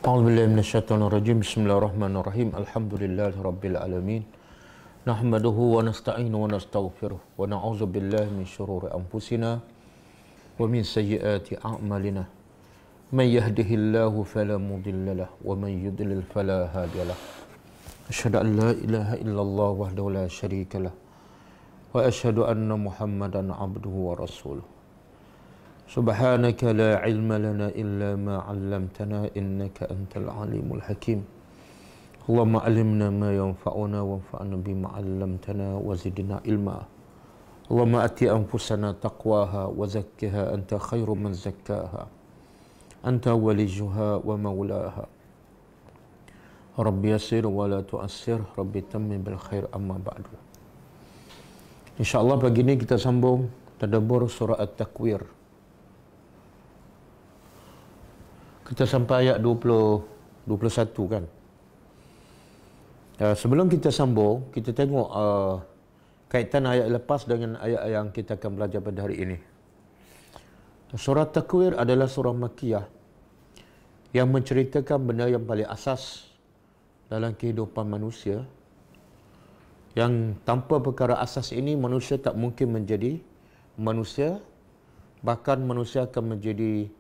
أعوذ بالله من الشيطان الرجيم. بسم الله الرحمن الرحيم. الحمد لله رب العالمين. نحمده ونستعينه ونستغفره ونعوذ بالله من شرور أنفسنا ومن سيئات أعمالنا. من يهده الله فلا مضل له ومن يضلل فلا هادي له. أشهد أن لا إله إلا الله وحده لا شريك له وأشهد أن محمدا عبده ورسوله. سبحانك لا علم لنا إلا ما علمتنا إنك أنت العليم الحكيم. اللهم علمنا ما ينفعنا وانفعنا بما علمتنا وزدنا علما. اللهم آت أنفسنا تقواها وزكها أنت خير من زكاها أنت وليها ومولاها. رب يسر ولا تؤسر، رب تمم بالخير. أما بعد. InsyaAllah pagi ini kita sambung tadabbur surah At-Takwir. Kita sampai ayat 21 kan. Sebelum kita sambung, kita tengok kaitan ayat lepas dengan ayat yang kita akan belajar pada hari ini. Surah Takwir adalah surah Makkiyah yang menceritakan benda yang paling asas dalam kehidupan manusia, yang tanpa perkara asas ini manusia tak mungkin menjadi manusia, bahkan manusia akan menjadi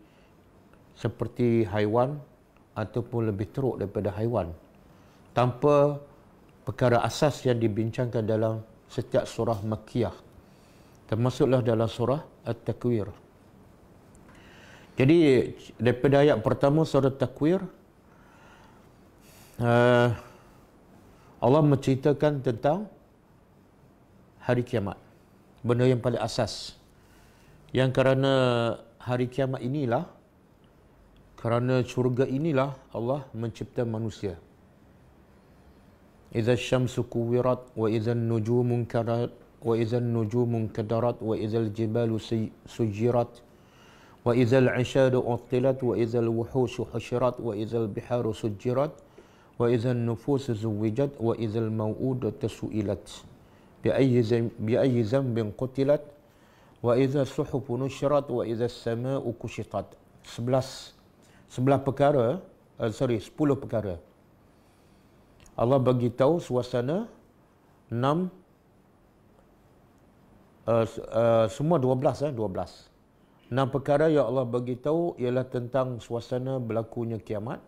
seperti haiwan ataupun lebih teruk daripada haiwan tanpa perkara asas yang dibincangkan dalam setiap surah Makkiyah, termasuklah dalam surah At-Takwir. Jadi daripada ayat pertama surah Takwir, Allah menceritakan tentang hari kiamat, benda yang paling asas, yang kerana hari kiamat inilah, kerana syurga inilah Allah mencipta manusia. Idza syamsu kuwirat wa idza nujumu kadarat wa idza nujumu kadarat wa idza jibalu sujirat wa idza al-'ishadu utilat wa idza al-wuhushu husyirat wa idza al-biharu sujirat wa idza an-nufusu zuwijat wa idza al-maw'udatu su'ilat bi ayyi dhanbin qutilat wa idza as-suhufu nushrat wa idza as-samaa'u kushitat. 10 perkara. Allah bagi tahu suasana 6 semua 12 6 perkara yang Allah bagi tahu ialah tentang suasana berlakunya kiamat,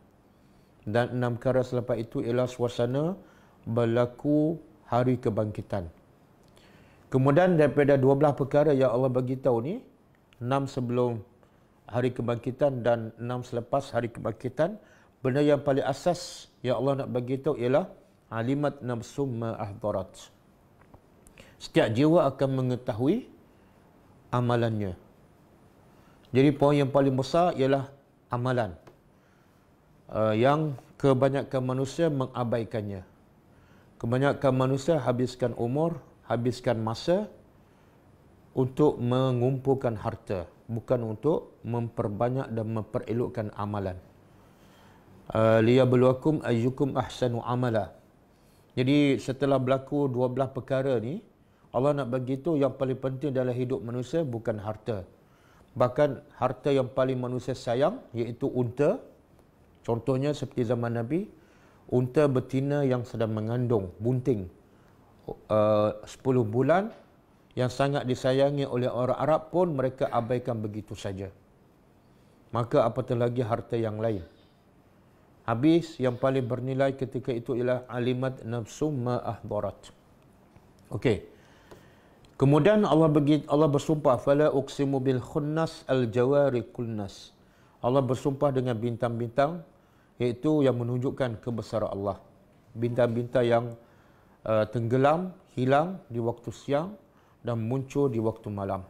dan 6 perkara selepas itu ialah suasana berlaku hari kebangkitan. Kemudian daripada 12 perkara yang Allah bagi tahu ni, 6 sebelum hari kebangkitan dan 6 selepas hari kebangkitan, benda yang paling asas yang Allah nak bagi tahu ialah alimat nafsum ma ahdarat. Setiap jiwa akan mengetahui amalannya. Jadi poin yang paling besar ialah amalan, yang kebanyakan manusia mengabaikannya. Kebanyakan manusia habiskan umur, habiskan masa untuk mengumpulkan harta, bukan untuk memperbanyak dan memperelokkan amalan. Liyabluwakum ayyukum ahsanu amala. Jadi setelah berlaku 12 perkara ni, Allah nak bagi tahu yang paling penting dalam hidup manusia bukan harta. Bahkan harta yang paling manusia sayang iaitu unta. Contohnya seperti zaman Nabi, unta betina yang sedang mengandung bunting 10 bulan, yang sangat disayangi oleh orang Arab pun mereka abaikan begitu saja. Maka apatah lagi harta yang lain. Habis yang paling bernilai ketika itu ialah alimat nafsum ma ahdarat. Okey. Kemudian Allah bersumpah, fala uqsimu bil khunnas al jawari kulnas. Allah bersumpah dengan bintang-bintang, iaitu yang menunjukkan kebesaran Allah. Bintang-bintang yang tenggelam, hilang di waktu siang dan muncul di waktu malam.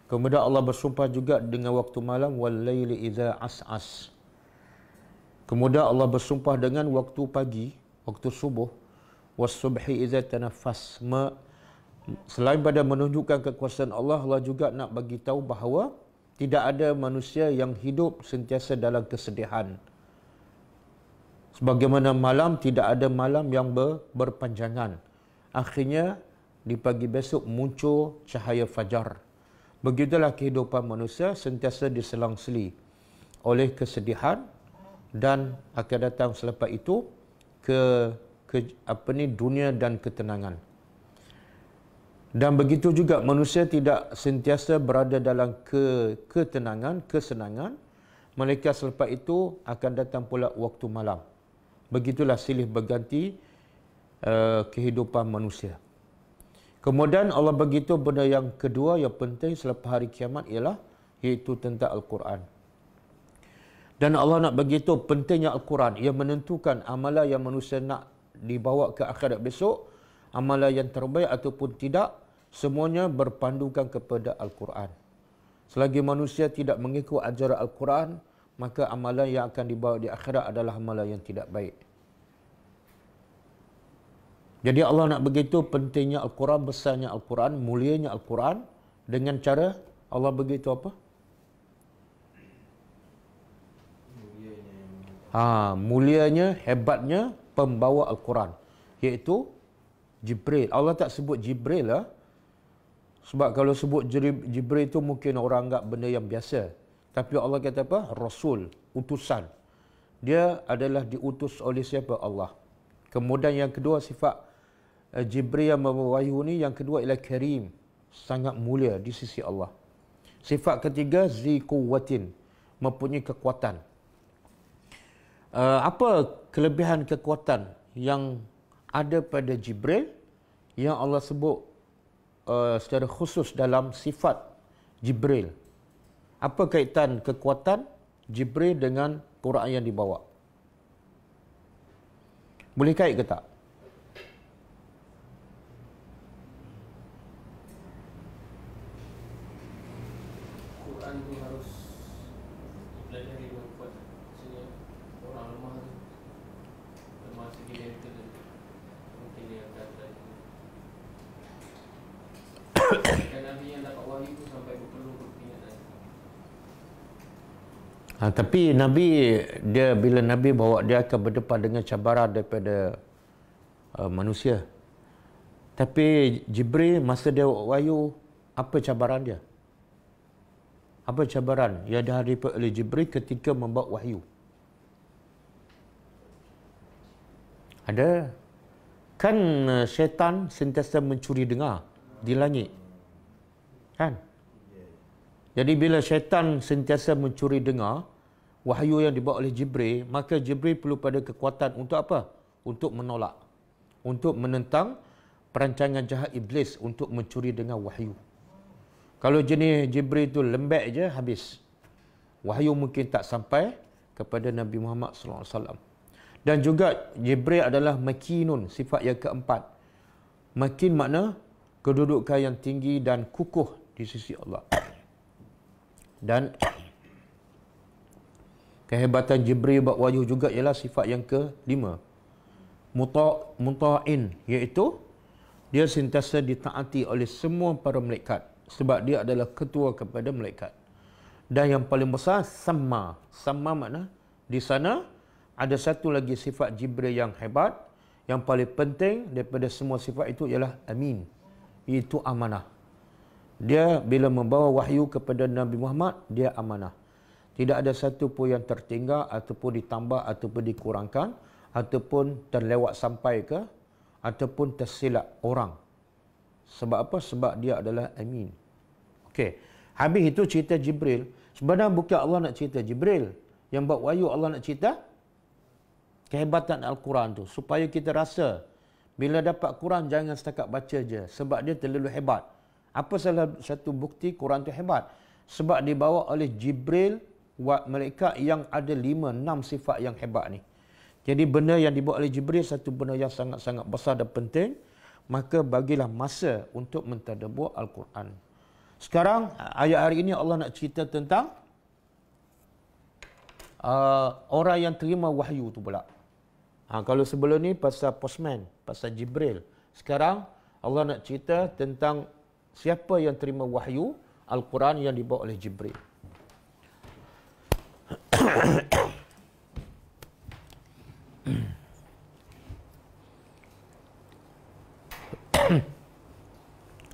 Kemudian Allah bersumpah juga dengan waktu malam, wal laili idza as'as. Kemudian Allah bersumpah dengan waktu pagi, waktu subuh, was subhi idza tanaffas. Selain pada menunjukkan kekuasaan Allah, Allah juga nak bagi tahu bahawa tidak ada manusia yang hidup sentiasa dalam kesedihan. Sebagaimana malam tidak ada malam yang berpanjangan. Akhirnya di pagi besok muncul cahaya fajar. Begitulah kehidupan manusia sentiasa diselang-seli oleh kesedihan dan akan datang selepas itu ke dunia dan ketenangan. Dan begitu juga manusia tidak sentiasa berada dalam ketenangan, kesenangan. Mereka selepas itu akan datang pula waktu malam. Begitulah silih berganti kehidupan manusia. Kemudian Allah begitu benda yang kedua yang penting selepas hari kiamat ialah iaitu tentang Al-Quran. Dan Allah nak begitu pentingnya Al-Quran. Ia menentukan amalan yang manusia nak dibawa ke akhirat besok, amalan yang terbaik ataupun tidak, semuanya berpandukan kepada Al-Quran. Selagi manusia tidak mengikut ajaran Al-Quran, maka amalan yang akan dibawa di akhirat adalah amalan yang tidak baik. Jadi Allah nak begitu pentingnya Al-Quran, besarnya Al-Quran, mulianya Al-Quran, dengan cara Allah begitu apa? Mulianya, hebatnya pembawa Al-Quran, iaitu Jibril. Allah tak sebut Jibril lah. Sebab kalau sebut Jibril itu mungkin orang anggap benda yang biasa. Tapi Allah kata apa? Rasul, utusan. Dia adalah diutus oleh siapa? Allah. Kemudian yang kedua sifat Jibril yang membawa wahyu ni, yang kedua ialah Karim, sangat mulia di sisi Allah. Sifat ketiga Zi Quwwatin, mempunyai kekuatan. Apa kelebihan kekuatan yang ada pada Jibril yang Allah sebut secara khusus dalam sifat Jibril? Apa kaitan kekuatan Jibril dengan Quran yang dibawa? Boleh kait ke tak? Quran tu harus dipelajari dengan kuat. Maksudnya orang lemah tu, lemah segi mental tu, mungkin dia akan belajar. Dan Nabi yang dapat wahyu tu sampai perlu berpingat. Tapi Nabi, dia bila Nabi bawa, dia akan berdepan dengan cabaran daripada manusia. Tapi Jibril masa dia wahyu, apa cabaran dia? Apa cabaran yang dihadapi oleh Jibril ketika membawa wahyu? Ada. Kan syaitan sentiasa mencuri dengar di langit. Kan? Jadi bila syaitan sentiasa mencuri dengar wahyu yang dibawa oleh Jibril, maka Jibril perlu pada kekuatan untuk apa? Untuk menolak. Untuk menentang perancangan jahat iblis untuk mencuri dengar wahyu. Kalau jenis Jibril itu lembek je, habis. Wahyu mungkin tak sampai kepada Nabi Muhammad SAW. Dan juga Jibril adalah makinun, sifat yang keempat. Makin makna kedudukan yang tinggi dan kukuh di sisi Allah. Dan kehebatan Jibril buat wahyu juga ialah sifat yang kelima. Muta'in, iaitu dia sentiasa ditaati oleh semua para malaikat. Sebab dia adalah ketua kepada malaikat. Dan yang paling besar, Sama. Sama makna, di sana ada satu lagi sifat Jibril yang hebat, yang paling penting daripada semua sifat itu ialah Amin. Itu amanah. Dia bila membawa wahyu kepada Nabi Muhammad, dia amanah. Tidak ada satu pun yang tertinggal, ataupun ditambah, ataupun dikurangkan, ataupun terlewat sampai ke, ataupun tersilap orang. Sebab apa? Sebab dia adalah Amin. Okey. Habis itu cerita Jibril. Sebenarnya bukan Allah nak cerita Jibril. Yang buat wahyu Allah nak cerita kehebatan Al-Quran tu. Supaya kita rasa bila dapat Quran jangan setakat baca je. Sebab dia terlalu hebat. Apa salah satu bukti Quran tu hebat? Sebab dibawa oleh Jibril, malaikat yang ada 5-6 sifat yang hebat ni. Jadi benda yang dibawa oleh Jibril satu benda yang sangat-sangat besar dan penting. Maka bagilah masa untuk mentadabbur Al-Quran. Sekarang, ayat hari ini Allah nak cerita tentang orang yang terima wahyu tu pula. Kalau sebelum ni pasal postman, pasal Jibril. Sekarang, Allah nak cerita tentang siapa yang terima wahyu Al-Quran yang dibawa oleh Jibril.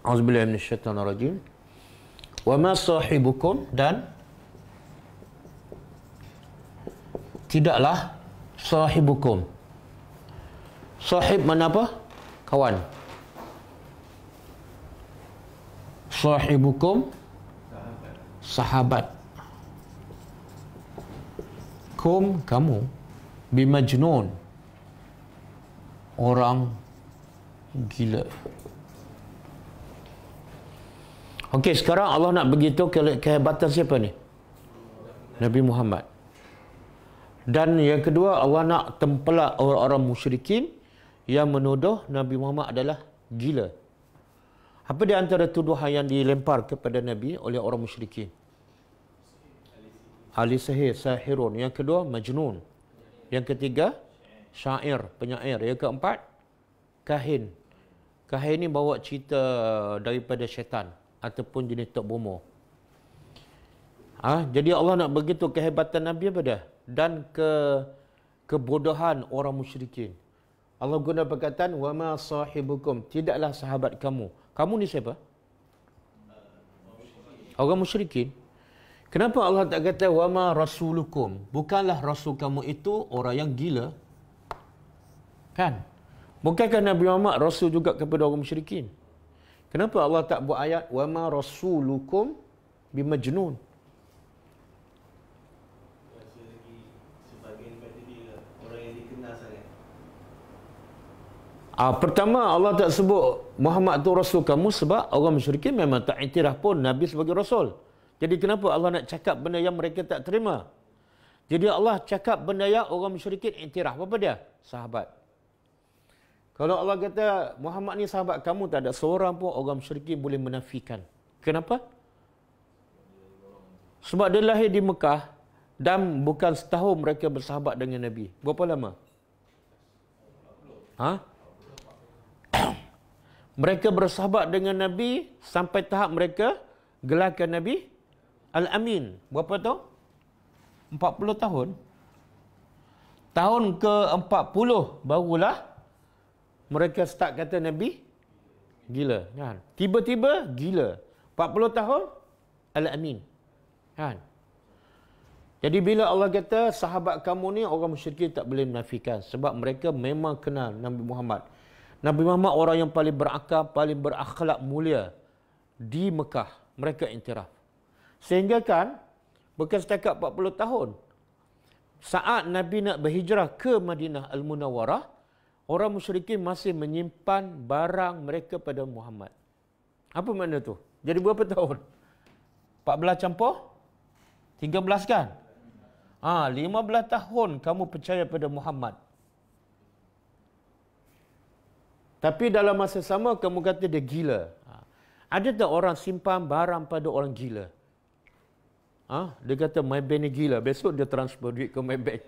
A'udzubillahi minasyaitonirrajim. Wa ma sahibukum, dan tidaklah sahibukum. Sahib mana apa? Kawan. Sahibukum sahabat. Kum kamu, bimajnun orang gila. Okey, sekarang Allah nak beritahu kehebatan siapa ni? Nabi Muhammad. Dan yang kedua, Allah nak tempelak orang-orang musyrikin yang menuduh Nabi Muhammad adalah gila. Apa di antara tuduhan yang dilempar kepada Nabi oleh orang musyrikin? Ahli sihir, sahirun. Yang kedua, majnun. Yang ketiga, syair, penyair. Yang keempat, kahin. Kahin ni bawa cerita daripada syaitan ataupun jenis tok bomo. Jadi Allah nak begitu kehebatan Nabi apa dah? Dan kebodohan orang musyrikin. Allah guna perkataan wa ma sahibukum, tidaklah sahabat kamu. Kamu ni siapa? Orang musyrikin. Kenapa Allah tak kata wa ma rasulukum? Bukanlah rasul kamu itu orang yang gila. Kan? Bukankah Nabi Muhammad rasul juga kepada orang musyrikin? Kenapa Allah tak buat ayat wa ma rasulukum bimajnun? Pertama, Allah tak sebut Muhammad tu rasul kamu sebab orang musyrikin memang tak iktiraf pun Nabi sebagai rasul. Jadi kenapa Allah nak cakap benda yang mereka tak terima? Jadi Allah cakap benda yang orang musyrikin iktiraf. Apa dia? Sahabat. Kalau Allah kata Muhammad ni sahabat kamu, tak ada seorang pun orang musyrikin boleh menafikan. Kenapa? Sebab dia lahir di Mekah dan bukan setahun mereka bersahabat dengan Nabi. Berapa lama? Mereka bersahabat dengan Nabi sampai tahap mereka gelarkan Nabi Al-Amin. Berapa tahun? 40 tahun. Tahun ke-40 barulah mereka start kata Nabi gila. Kan? Tiba-tiba gila. 40 tahun Al-Amin. Kan? Jadi bila Allah kata sahabat kamu ni orang musyrikin tak boleh menafikan sebab mereka memang kenal Nabi Muhammad. Nabi Muhammad orang yang paling berakal, paling berakhlak mulia di Mekah. Mereka iktiraf. Sehingga kan, bukan setakat 40 tahun. Saat Nabi nak berhijrah ke Madinah Al-Munawwarah, orang musyrikin masih menyimpan barang mereka pada Muhammad. Apa makna tu? Jadi berapa tahun? 14 campur 13 kan? 15 tahun kamu percaya pada Muhammad. Tapi dalam masa sama kamu kata dia gila. Ada tak orang simpan barang pada orang gila? Dia kata Maybank ni gila. Besok dia transfer duit ke Maybank.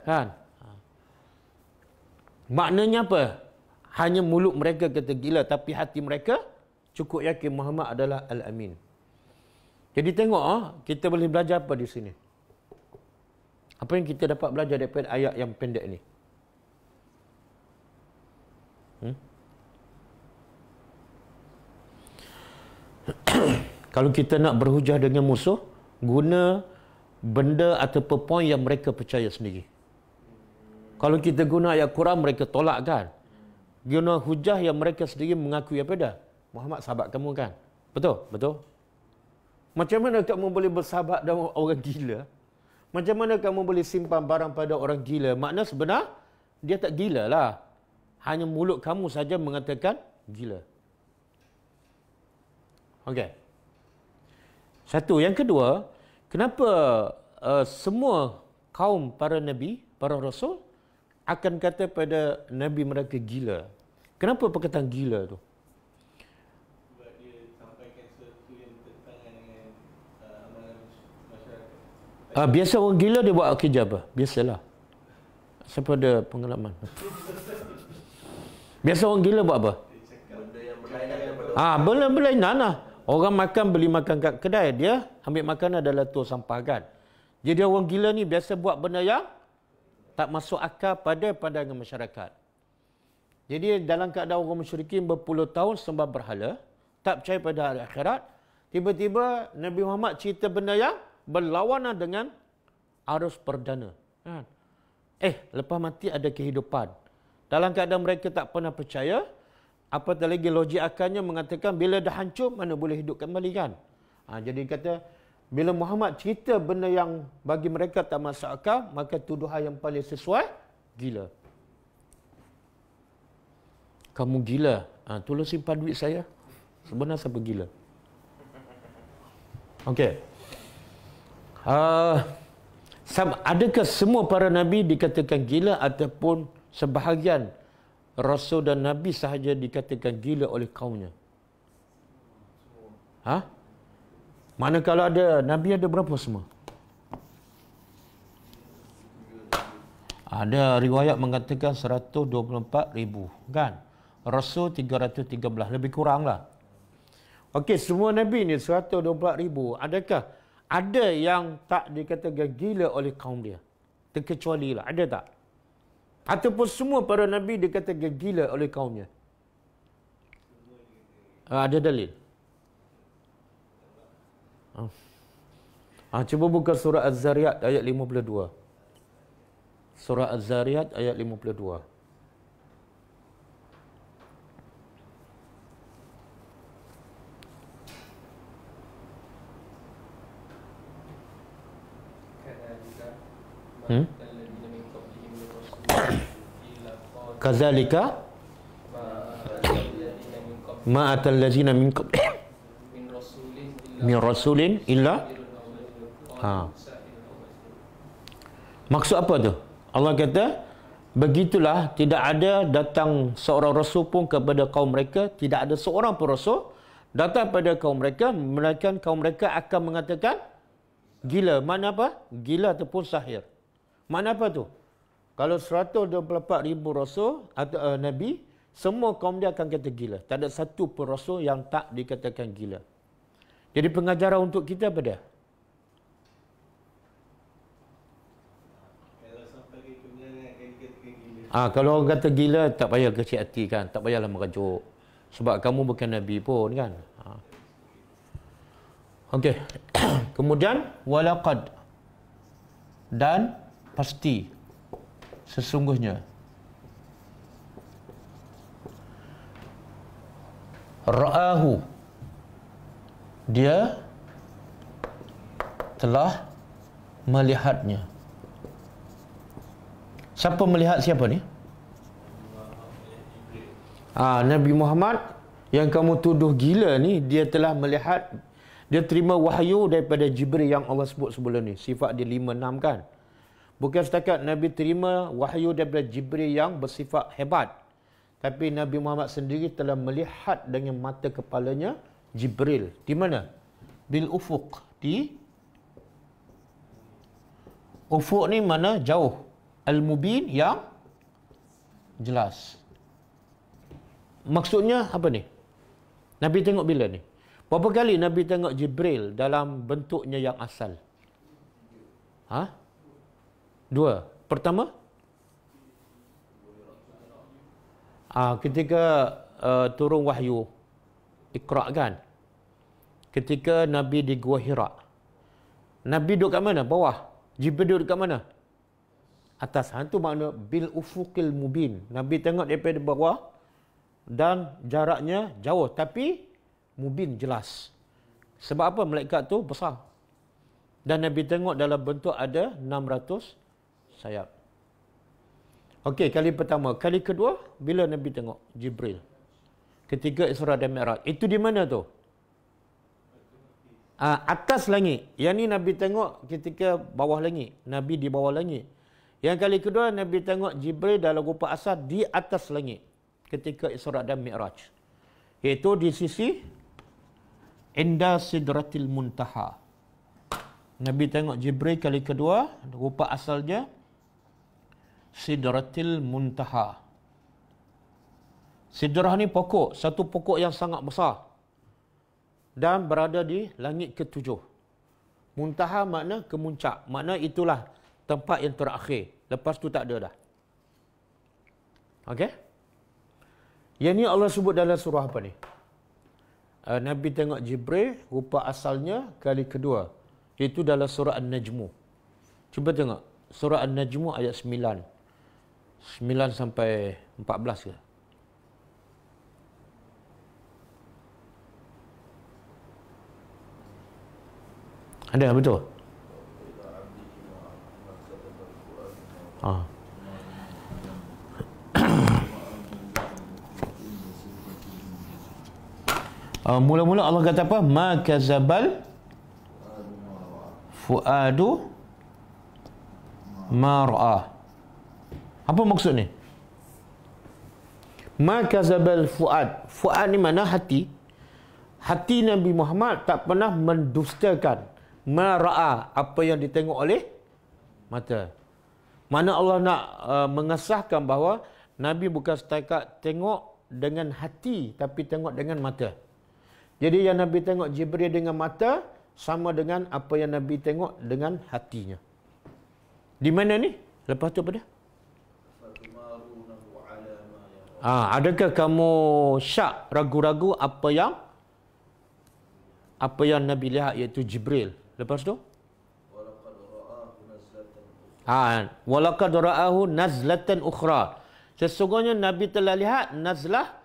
Kan? Maknanya apa? Hanya mulut mereka kata gila, tapi hati mereka cukup yakin Muhammad adalah Al-Amin. Jadi tengok, kita boleh belajar apa di sini? Apa yang kita dapat belajar daripada ayat yang pendek ni? Kalau kita nak berhujah dengan musuh, guna benda ataupun poin yang mereka percaya sendiri. Kalau kita guna ayat Quran, mereka tolak kan? Guna hujah yang mereka sendiri mengakui apa dah? Muhammad sahabat kamu kan? Betul? Betul? Macam mana kamu boleh bersahabat dengan orang gila? Macam mana kamu boleh simpan barang pada orang gila? Makna sebenar, dia tak gila lah. Hanya mulut kamu saja mengatakan gila. Okey. Satu. Yang kedua, kenapa semua kaum para nabi, para rasul akan kata pada nabi mereka gila? Kenapa perkataan gila tu? Sebab dia sampaikan sesuatu yang bertentangan dengan amalan masyarakat. Biasa orang gila dia buat kerja apa? Biasalah. Siapa ada pengalaman? Biasa orang gila buat apa? Benda yang berlainan. Benda berlainan lah. Orang makan, beli makan kat kedai, dia ambil makanan dalam tu sampah kan. Jadi orang gila ni biasa buat benda yang tak masuk akal pada pandangan masyarakat. Jadi dalam keadaan orang musyrikin berpuluh tahun sembah berhala, tak percaya pada hari akhirat, tiba-tiba Nabi Muhammad cerita benda yang berlawanan dengan arus perdana. Kan? Lepas mati ada kehidupan. Dalam keadaan mereka tak pernah percaya, apatah lagi logik akalnya mengatakan bila dah hancur, mana boleh hidup kembali kan? Jadi kata, bila Muhammad cerita benda yang bagi mereka tak masuk akal, maka tuduhan yang paling sesuai, gila. Kamu gila. Tolong simpan duit saya. Sebenarnya siapa gila? Okey. Adakah semua para Nabi dikatakan gila ataupun sebahagian Rasul dan Nabi sahaja dikatakan gila oleh kaumnya? Mana kalau ada Nabi ada berapa semua? Ada riwayat mengatakan 124,000 kan? Rasul 313, lebih kurang lah. Okey, semua Nabi ni 124,000. Adakah ada yang tak dikatakan gila oleh kaum dia? Terkecuali lah, ada tak? Ataupun semua para Nabi dikatakan gila oleh kaumnya? Ada dalil? Cuba buka surah Az-Zariyat ayat 52. Surah Az-Zariyat ayat 52. Kazalika ma atal ladzina min qablihim min rasulin illa Maksud apa tu? Allah kata, begitulah tidak ada datang seorang rasul pun kepada kaum mereka, tidak ada seorang pun rasul datang pada kaum mereka, melainkan kaum mereka akan mengatakan gila. Mana apa? Gila ataupun sahir. Mana apa tu? Kalau 124,000 rasul atau Nabi, semua kaum dia akan kata gila. Tak ada satu pun rasul yang tak dikatakan gila. Jadi pengajaran untuk kita apa dia? Kalau orang kata gila, tak payah kecil hati kan. Tak payahlah merajuk. Sebab kamu bukan Nabi pun kan. Okey. Kemudian, walaqad. Dan pasti. Sesungguhnya. Ra'ahu. Dia telah melihatnya. Siapa melihat siapa ni? Nabi Muhammad yang kamu tuduh gila ni, dia telah melihat, dia terima wahyu daripada Jibril yang Allah sebut sebelum ni. Sifat dia 5-6 kan? Bukan setakat Nabi terima wahyu daripada Jibril yang bersifat hebat. Tapi Nabi Muhammad sendiri telah melihat dengan mata kepalanya Jibril. Di mana? Bil ufuq. Di ufuq ni mana? Jauh. Al-Mubin yang jelas. Maksudnya apa ni? Nabi tengok bila ni? Berapa kali Nabi tengok Jibril dalam bentuknya yang asal? 2. Pertama? Ketika turun wahyu Iqra kan? Ketika Nabi di Gua Hira. Nabi duduk kat mana? Bawah. Jibril duduk kat mana? Atas. Itu makna bil ufuqil mubin. Nabi tengok daripada bawah dan jaraknya jauh tapi mubin, jelas. Sebab apa? Malaikat tu besar. Dan Nabi tengok dalam bentuk ada 600 sayap. Okey, kali pertama. Kali kedua, bila Nabi tengok Jibril? Ketika Isra dan Mi'raj. Itu di mana tu? Atas langit. Yang ni Nabi tengok ketika bawah langit. Nabi di bawah langit. Yang kali kedua, Nabi tengok Jibril dalam rupa asal di atas langit. Ketika Isra dan Mi'raj. Iaitu di sisi Inda Sidratil Muntaha. Nabi tengok Jibril kali kedua, rupa asalnya Sidratil Muntaha. Sidrah ni pokok, satu pokok yang sangat besar. Dan berada di langit ke-7. Muntaha makna kemuncak. Makna itulah tempat yang terakhir. Lepas tu tak ada dah. Okey? Yang ni Allah sebut dalam surah apa ni? Nabi tengok Jibril, rupa asalnya kali kedua. Iaitu dalam surah An-Najmu. Cuba tengok. Surah An-Najm ayat 9. 9 sampai 14 ke? Ada, betul? Mula-mula Allah kata apa? Ma kazabal fuadu ma ra'ah. Apa maksud ni? Ma kazabal fuad. Fuad ni mana? Hati. Hati Nabi Muhammad tak pernah mendustakan ma ra'ah, apa yang ditengok oleh mata. Mana Allah nak mengesahkan bahawa Nabi bukan setakat tengok dengan hati, tapi tengok dengan mata. Jadi yang Nabi tengok Jibril dengan mata sama dengan apa yang Nabi tengok dengan hatinya. Di mana ni? Lepas tu apa dia? Adakah kamu syak, ragu-ragu apa yang Nabi lihat, iaitu Jibril. Lepas tu? Walaqad ra'ahu nazlatan ukhra. Sesungguhnya Nabi telah lihat nazlah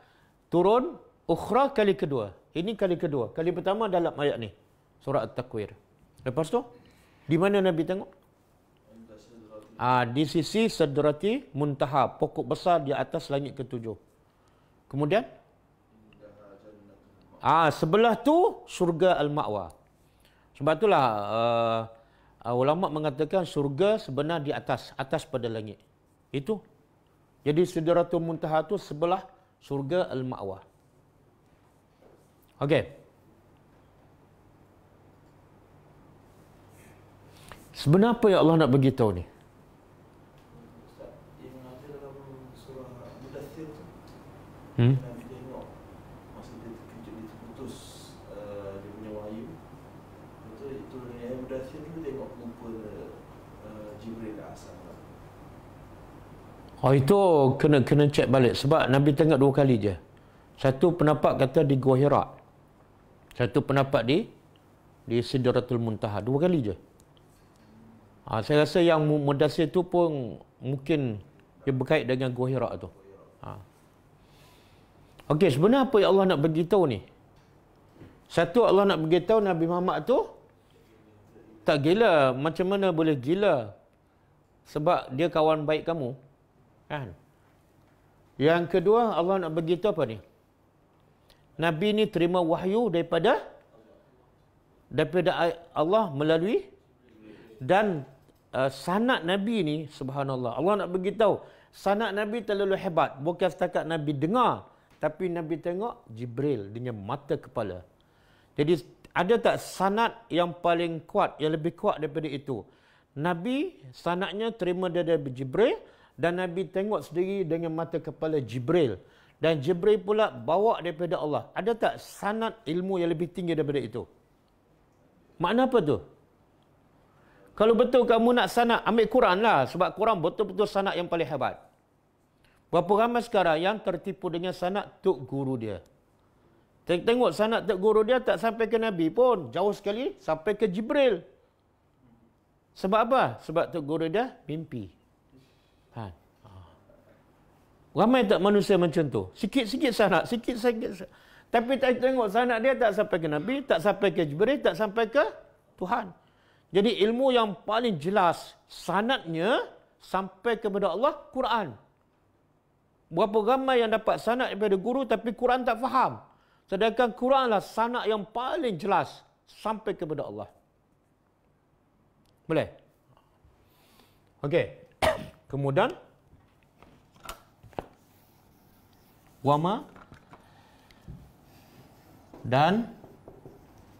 turun ukhra, kali kedua. Ini kali kedua. Kali pertama dalam ayat ni, surah At-Takwir. Lepas tu, di mana Nabi tengok? Di sisi Sidrati Muntaha, pokok besar di atas langit ketujuh. Kemudian sebelah tu syurga Al-Ma'wa. Sebab itulah ulama mengatakan syurga sebenar di atas pada langit. Itu. Jadi Sidratul Muntaha tu sebelah syurga Al-Ma'wa. Okey. Sebenarnya apa yang Allah nak beritahu ni? Nabi tengok masa dia terkejut, dia terputus dia punya wahyu. Betul, itu yang Mudaththir tu tengok rupa Jibril asal. Itu kena cek balik sebab Nabi tengok 2 kali je. Satu pendapat kata di Gua Hira. Satu pendapat di Sidratul Muntaha. 2 kali je. Saya rasa yang Mudaththir tu pun mungkin dia berkait dengan Gua Hira tu. Okey, sebenarnya apa yang Allah nak beritahu ni? Satu, Allah nak beritahu Nabi Muhammad tu tak gila. Macam mana boleh gila? Sebab dia kawan baik kamu. Kan? Yang kedua, Allah nak beritahu apa ni? Nabi ni terima wahyu daripada Allah melalui, dan sanad Nabi ni, subhanallah, Allah nak beritahu sanad Nabi terlalu hebat. Bukan setakat Nabi dengar, tapi Nabi tengok Jibril dengan mata kepala. Jadi ada tak sanad yang paling kuat, yang lebih kuat daripada itu? Nabi sanadnya terima dari Jibril, dan Nabi tengok sendiri dengan mata kepala Jibril. Dan Jibril pula bawa daripada Allah. Ada tak sanad ilmu yang lebih tinggi daripada itu? Makna apa tu? Kalau betul kamu nak sanad, ambil Quran lah. Sebab Quran betul-betul sanad yang paling hebat. Berapa ramai sekarang yang tertipu dengan sanad tok guru dia. Tengok sanad tok guru dia tak sampai ke Nabi pun. Jauh sekali sampai ke Jibril. Sebab apa? Sebab tok guru dia mimpi. Ramai tak manusia macam tu? Sikit-sikit sanad, sikit-sikit. Tapi tak tengok sanad dia tak sampai ke Nabi, tak sampai ke Jibril, tak sampai ke Tuhan. Jadi ilmu yang paling jelas sanadnya sampai kepada Allah, Quran. Berapa ramai yang dapat sanad daripada guru tapi Quran tak faham. Sedangkan Quranlah sanad yang paling jelas sampai kepada Allah. Boleh? Okey. Kemudian wama, dan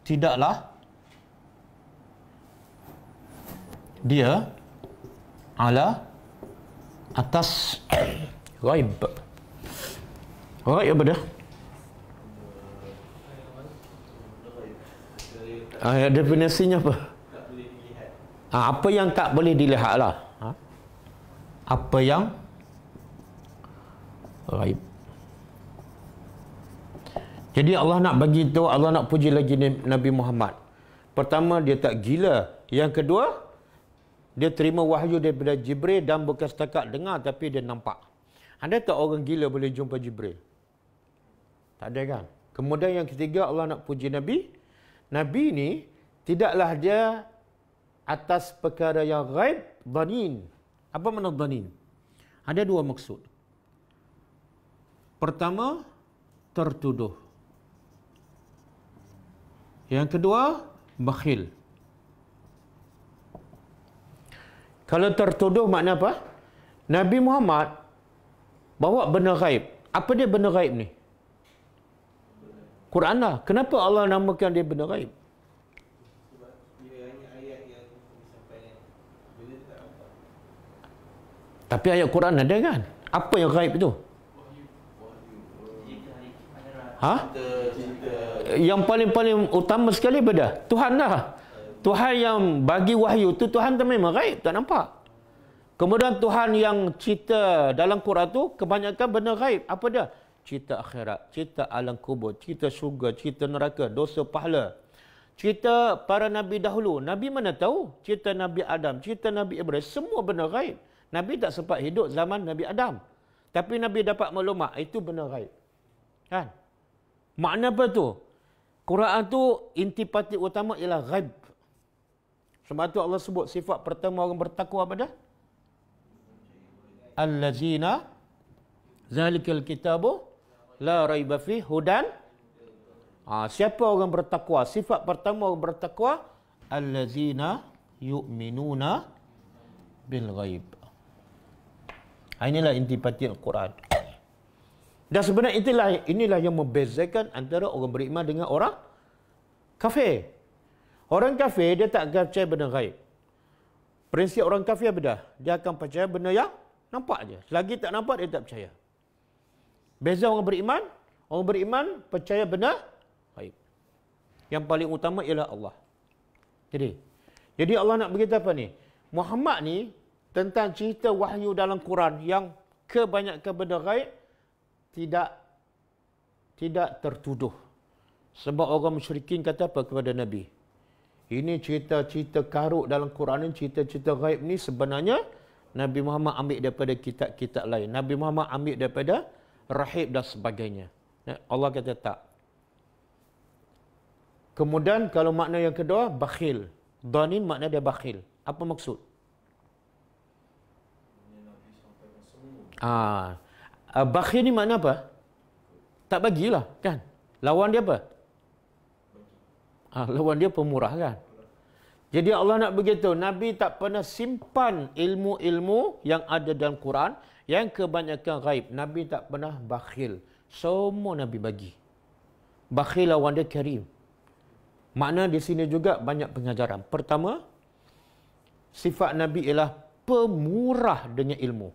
tidaklah dia ala atas ghaib. Ghaib apa dia? Definisinya apa? Apa yang tak boleh dilihat lah. Apa yang ghaib. Jadi Allah nak bagi tahu, Allah nak puji lagi Nabi Muhammad. Pertama, dia tak gila. Yang kedua, Dia terima wahyu daripada Jibril dan bukan setakat dengar tapi dia nampak. Ada tak orang gila boleh jumpa Jibril? Tak ada kan? Kemudian yang ketiga, Allah nak puji Nabi. Nabi ni tidaklah dia atas perkara yang ghaib, dhanin. Apa makna dhanin? Ada dua maksud. Pertama, tertuduh. Yang kedua, bakhil. Kalau tertuduh makna apa? Nabi Muhammad bawa benda ghaib. Apa dia benda ghaib ni? Quran lah. Kenapa Allah namakan dia benda ghaib? Sebab dia hanya ayat yang disampaikan. Bila tak nampak. Tapi ayat Quran ada kan? Apa yang ghaib tu? Ha? Yang paling-paling utama sekali benda Tuhan lah. Tuhan yang bagi wahyu tu Tuhan tu memang ghaib, tak nampak. Kemudian Tuhan yang cerita dalam Quran tu kebanyakan benda ghaib. Apa dia? Cerita akhirat, cerita alam kubur, cerita syurga, cerita neraka, dosa pahala. Cerita para nabi dahulu. Nabi mana tahu? Cerita Nabi Adam, cerita Nabi Ibrahim, semua benda ghaib. Nabi tak sempat hidup zaman Nabi Adam. Tapi Nabi dapat maklumat, itu benda ghaib. Kan? Makna apa tu? Quran tu intipati utama ialah ghaib. Sebab tu Allah sebut sifat pertama orang bertakwa apa dah? Allazina zalikal kitabu la raiba fi hudan. Siapa orang bertakwa? Sifat pertama orang bertakwa, allazina yu'minuna bil ghaib. Inilah intipati Al-Quran. Dan sebenarnya inilah yang membezakan antara orang beriman dengan orang kafir. Orang kafir dia tak akan percaya benda ghaib. Prinsip orang kafir beda. Dia akan percaya benda yang nampak je. Selagi tak nampak dia tak percaya. Beza orang beriman percaya benda ghaib. Yang paling utama ialah Allah. Jadi Allah nak beritahu apa ni? Muhammad ni tentang cerita wahyu dalam Quran yang kebanyakan benda ghaib tidak tertuduh. Sebab orang musyrikin kata apa kepada Nabi? Ini cerita-cerita karut dalam Quran ni, cerita-cerita ghaib ni sebenarnya Nabi Muhammad ambil daripada kitab-kitab lain. Nabi Muhammad ambil daripada rahib dan sebagainya. Allah kata tak. Kemudian kalau makna yang kedua, bakhil. Dhanin makna dia bakhil. Apa maksud? Bakhil ni makna apa? Tak bagilah, kan? Lawan dia apa? Lawan dia pemurah, kan? Jadi Allah nak begitu. Nabi tak pernah simpan ilmu-ilmu yang ada dalam Quran yang kebanyakan ghaib. Nabi tak pernah bakhil. Semua Nabi bagi. Bakhil lawan dia karim. Makna di sini juga banyak pengajaran. Pertama, sifat Nabi ialah pemurah dengan ilmu.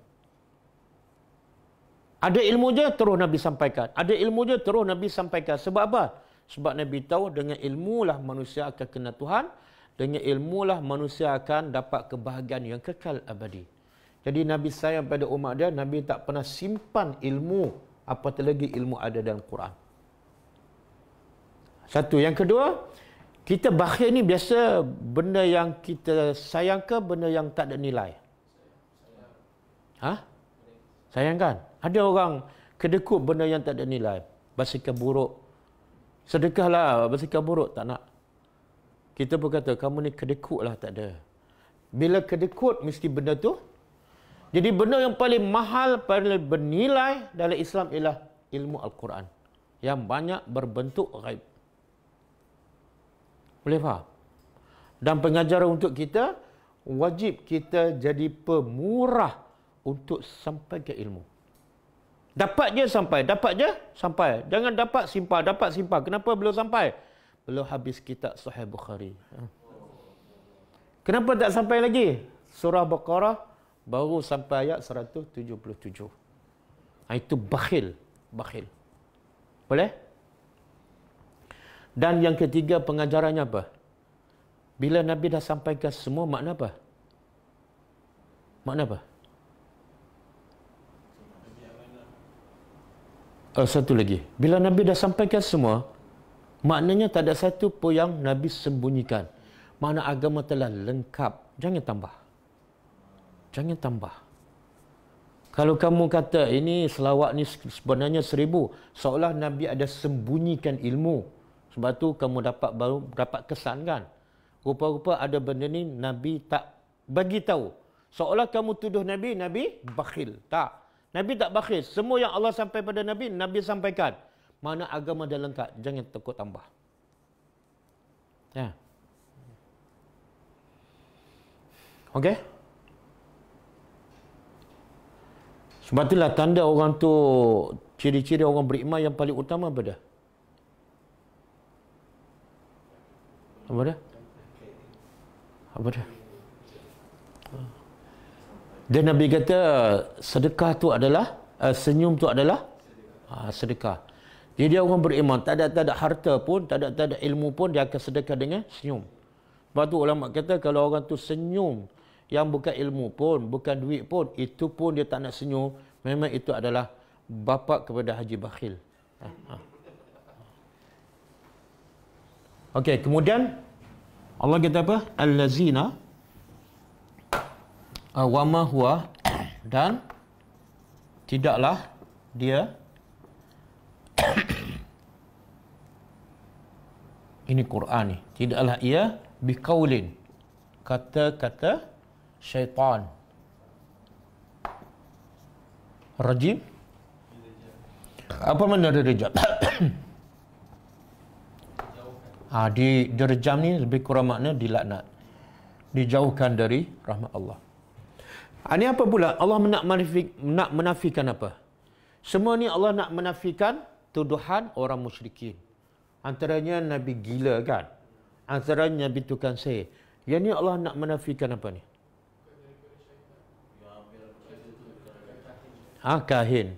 Ada ilmu je terus Nabi sampaikan. Ada ilmu je terus Nabi sampaikan. Sebab apa? Sebab Nabi tahu dengan ilmulah manusia akan kenal Tuhan. Dengan ilmulah manusia akan dapat kebahagiaan yang kekal abadi. Jadi Nabi sayang pada umat dia. Nabi tak pernah simpan ilmu. Apatah lagi ilmu ada dalam Quran. Satu. Yang kedua, kita bakhil ni biasa benda yang kita sayangkan, benda yang tak ada nilai. Sayangkan. Ada orang kedekut benda yang tak ada nilai. Basikal buruk. Sedekahlah, basikal buruk tak nak. Kita pun kata, kamu ni kedekut lah, tak ada. Bila kedekut, mesti benda tu. Jadi benda yang paling mahal, paling bernilai dalam Islam ialah ilmu Al-Quran. Yang banyak berbentuk ghaib. Boleh faham? Dan pengajaran untuk kita, wajib kita jadi pemurah untuk sampai ke ilmu. Dapat je sampai, dapat je sampai. Jangan dapat simpan. Kenapa belum sampai? Belum habis kitab Sahih Bukhari. Kenapa tak sampai lagi? Surah Baqarah baru sampai ayat 177. Itu bakhil. Boleh? Dan yang ketiga pengajarannya apa? Bila Nabi dah sampaikan semua, makna apa? Makna apa? Satu lagi. Bila Nabi dah sampaikan semua, maknanya tak ada satu pun yang Nabi sembunyikan. Makna agama telah lengkap. Jangan tambah. Jangan tambah. Kalau kamu kata ini selawat ni sebenarnya 1000, seolah Nabi ada sembunyikan ilmu. Sebab tu kamu baru dapat kesan kan. Rupa-rupa ada benda ni Nabi tak bagi tahu. Seolah kamu tuduh Nabi bakhil. Tak. Nabi tak bakhil. Semua yang Allah sampai pada Nabi, Nabi sampaikan. Mana agama dah lengkap, jangan takut tambah. Ya. Okey? Sebab itulah tanda orang tu, ciri-ciri orang beriman yang paling utama apa dah? Apa dah? Apa dah? Dan Nabi kata sedekah tu adalah senyum tu adalah sedekah. Jadi dia orang beriman, tak ada harta pun, tak ada ilmu pun, dia akan sedekah dengan senyum. Sebab tu ulama kata kalau orang tu senyum yang bukan ilmu pun, bukan duit pun, itu pun dia tak nak senyum, memang itu adalah bapa kepada haji bakhil. Okey, kemudian Allah kata apa? Allazina wa ma huwa, dan tidaklah dia ini Quran ni, tidaklah ia biqaulin, kata-kata syaitan rajim. Apa makna rejam? Di derjam ni lebih kurang makna dilaknat, dijauhkan dari rahmat Allah. Ini apa pula? Allah nak menafikan apa? Semua ni Allah nak menafikan tuduhan orang musyrikin. Antaranya Nabi gila kan? Antaranya Nabi tukang sihir. Yang ni Allah nak menafikan apa ni? Kahin.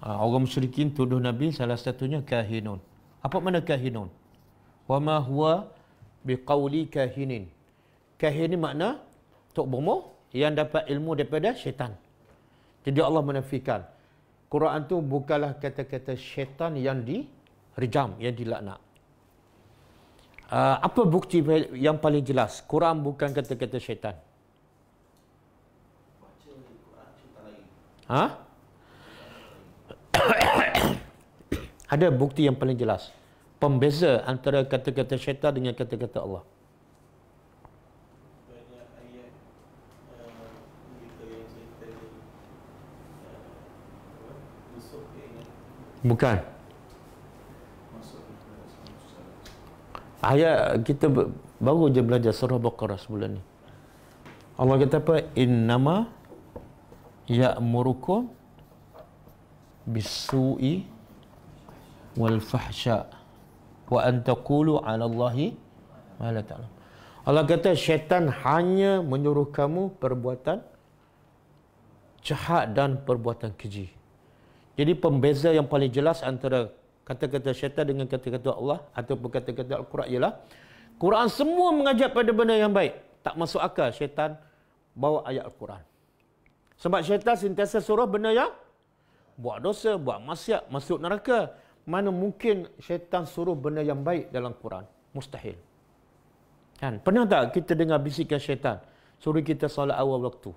Orang musyrikin tuduh Nabi salah satunya kahinun. Apa makna kahinun? Wa ma huwa biqauli kahinin. Kahin ni makna tok bomoh yang dapat ilmu daripada syaitan. Jadi Allah menafikan. Quran tu bukanlah kata-kata syaitan yang direjam, yang dilaknat. Apa bukti yang paling jelas? Quran bukan kata-kata syaitan. Ada bukti yang paling jelas. Pembeza antara kata-kata syaitan dengan kata-kata Allah. Banyak ayat yang cerita Yusuf bukan. Ayat kita baru je belajar surah Baqarah sebulan ni. Allah kata apa? Innama ya'murukum bis-su'i wal fahsya wa an taqulu 'ala Allahi ma la ta'lam. Allah kata syaitan hanya menyuruh kamu perbuatan jahat dan perbuatan keji. Jadi pembeza yang paling jelas antara kata-kata syaitan dengan kata-kata Allah ataupun kata-kata Al-Quran ialah Quran semua mengajak pada benda yang baik. Tak masuk akal syaitan bawa ayat Al-Quran. Sebab syaitan sentiasa suruh benda yang buat dosa, buat maksiat, masuk neraka. Mana mungkin syaitan suruh benda yang baik dalam Quran? Mustahil. Kan? Pernah tak kita dengar bisikan syaitan suruh kita solat awal waktu?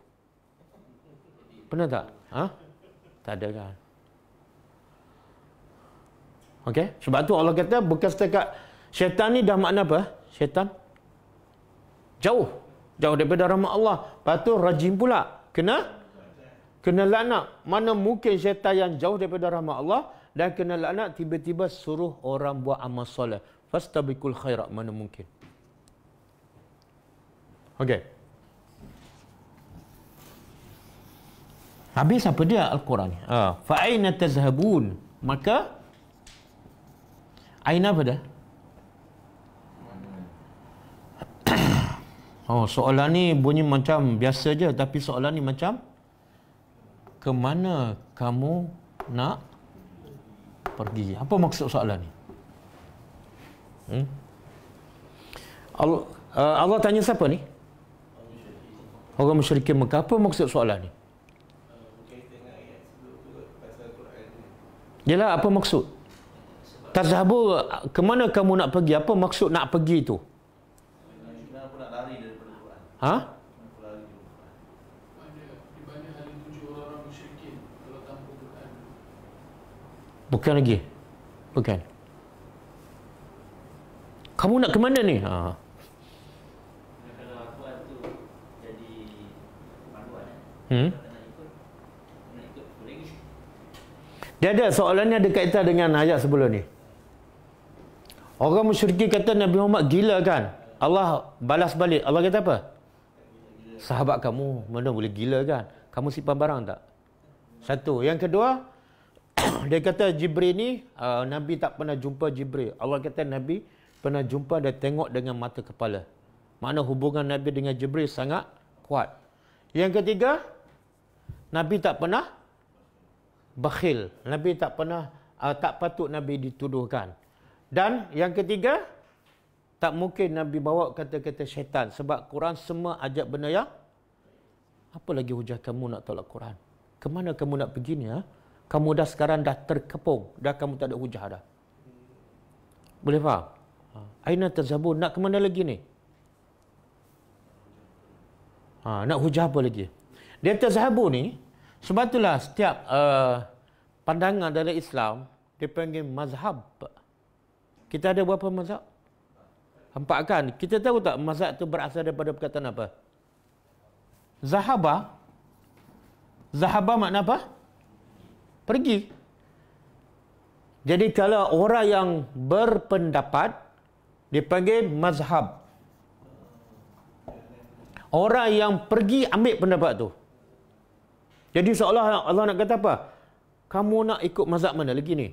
Pernah tak? Tak ada kan? Okey, sebab tu Allah kata bukan setakat syaitan ni dah makna apa? Syaitan jauh daripada rahmat Allah. Lepas tu rajim pula. Kena laknat. Mana mungkin syaitan yang jauh daripada rahmat Allah dan kena laknat tiba-tiba suruh orang buat amal soleh. Fastabiqul khairat, mana mungkin. Okey. Habis apa dia Al-Quran ni? Fa aina tazhabun? Maka aina apa dah? Soalan ni bunyi macam biasa je, tapi soalan ni macam ke mana kamu nak pergi? Apa maksud soalan ni? Allah tanya siapa ni? Orang musyrikin Mekah. Apa maksud soalan ni? Yalah, apa maksud? Tazhabu, ke mana kamu nak pergi? Apa maksud nak pergi tu? Bukan lagi. Bukan. Kamu nak ke mana ni? Kalau aku tu jadi panduan nak ikut boleh lagi. Dia ada soalannya ada kaitan dengan ayat sebelum ni. Orang musyrikin kata Nabi Muhammad gila kan? Allah balas balik. Allah kata apa? Sahabat kamu mana boleh gila kan? Kamu simpan barang tak? Satu. Yang kedua, dia kata Jibril ni, Nabi tak pernah jumpa Jibril. Allah kata Nabi pernah jumpa dan tengok dengan mata kepala. Makna hubungan Nabi dengan Jibril sangat kuat. Yang ketiga, Nabi tak pernah bakhil. Nabi tak pernah, tak patut Nabi dituduhkan. Dan yang ketiga, tak mungkin Nabi bawa kata-kata syaitan. Sebab Quran semua ajak benda yang, apa lagi hujah kamu nak tolak Quran? Kemana kamu nak pergi ni? Kamu dah sekarang dah terkepung. Dah kamu tak ada hujah dah. Boleh faham? Aina tazhabun? Nak ke mana lagi ni? Nak hujah apa lagi? Dia tazhabun ni, sebab itulah setiap pandangan dalam Islam, dia panggil mazhab. Kita ada berapa mazhab? 4 kan? Kita tahu tak mazhab tu berasal daripada perkataan apa? Zahaba. Zahaba makna apa? Pergi. Jadi kalau orang yang berpendapat, dipanggil mazhab. Orang yang pergi ambil pendapat tu. Jadi seolah Allah nak kata apa? Kamu nak ikut mazhab mana lagi ni?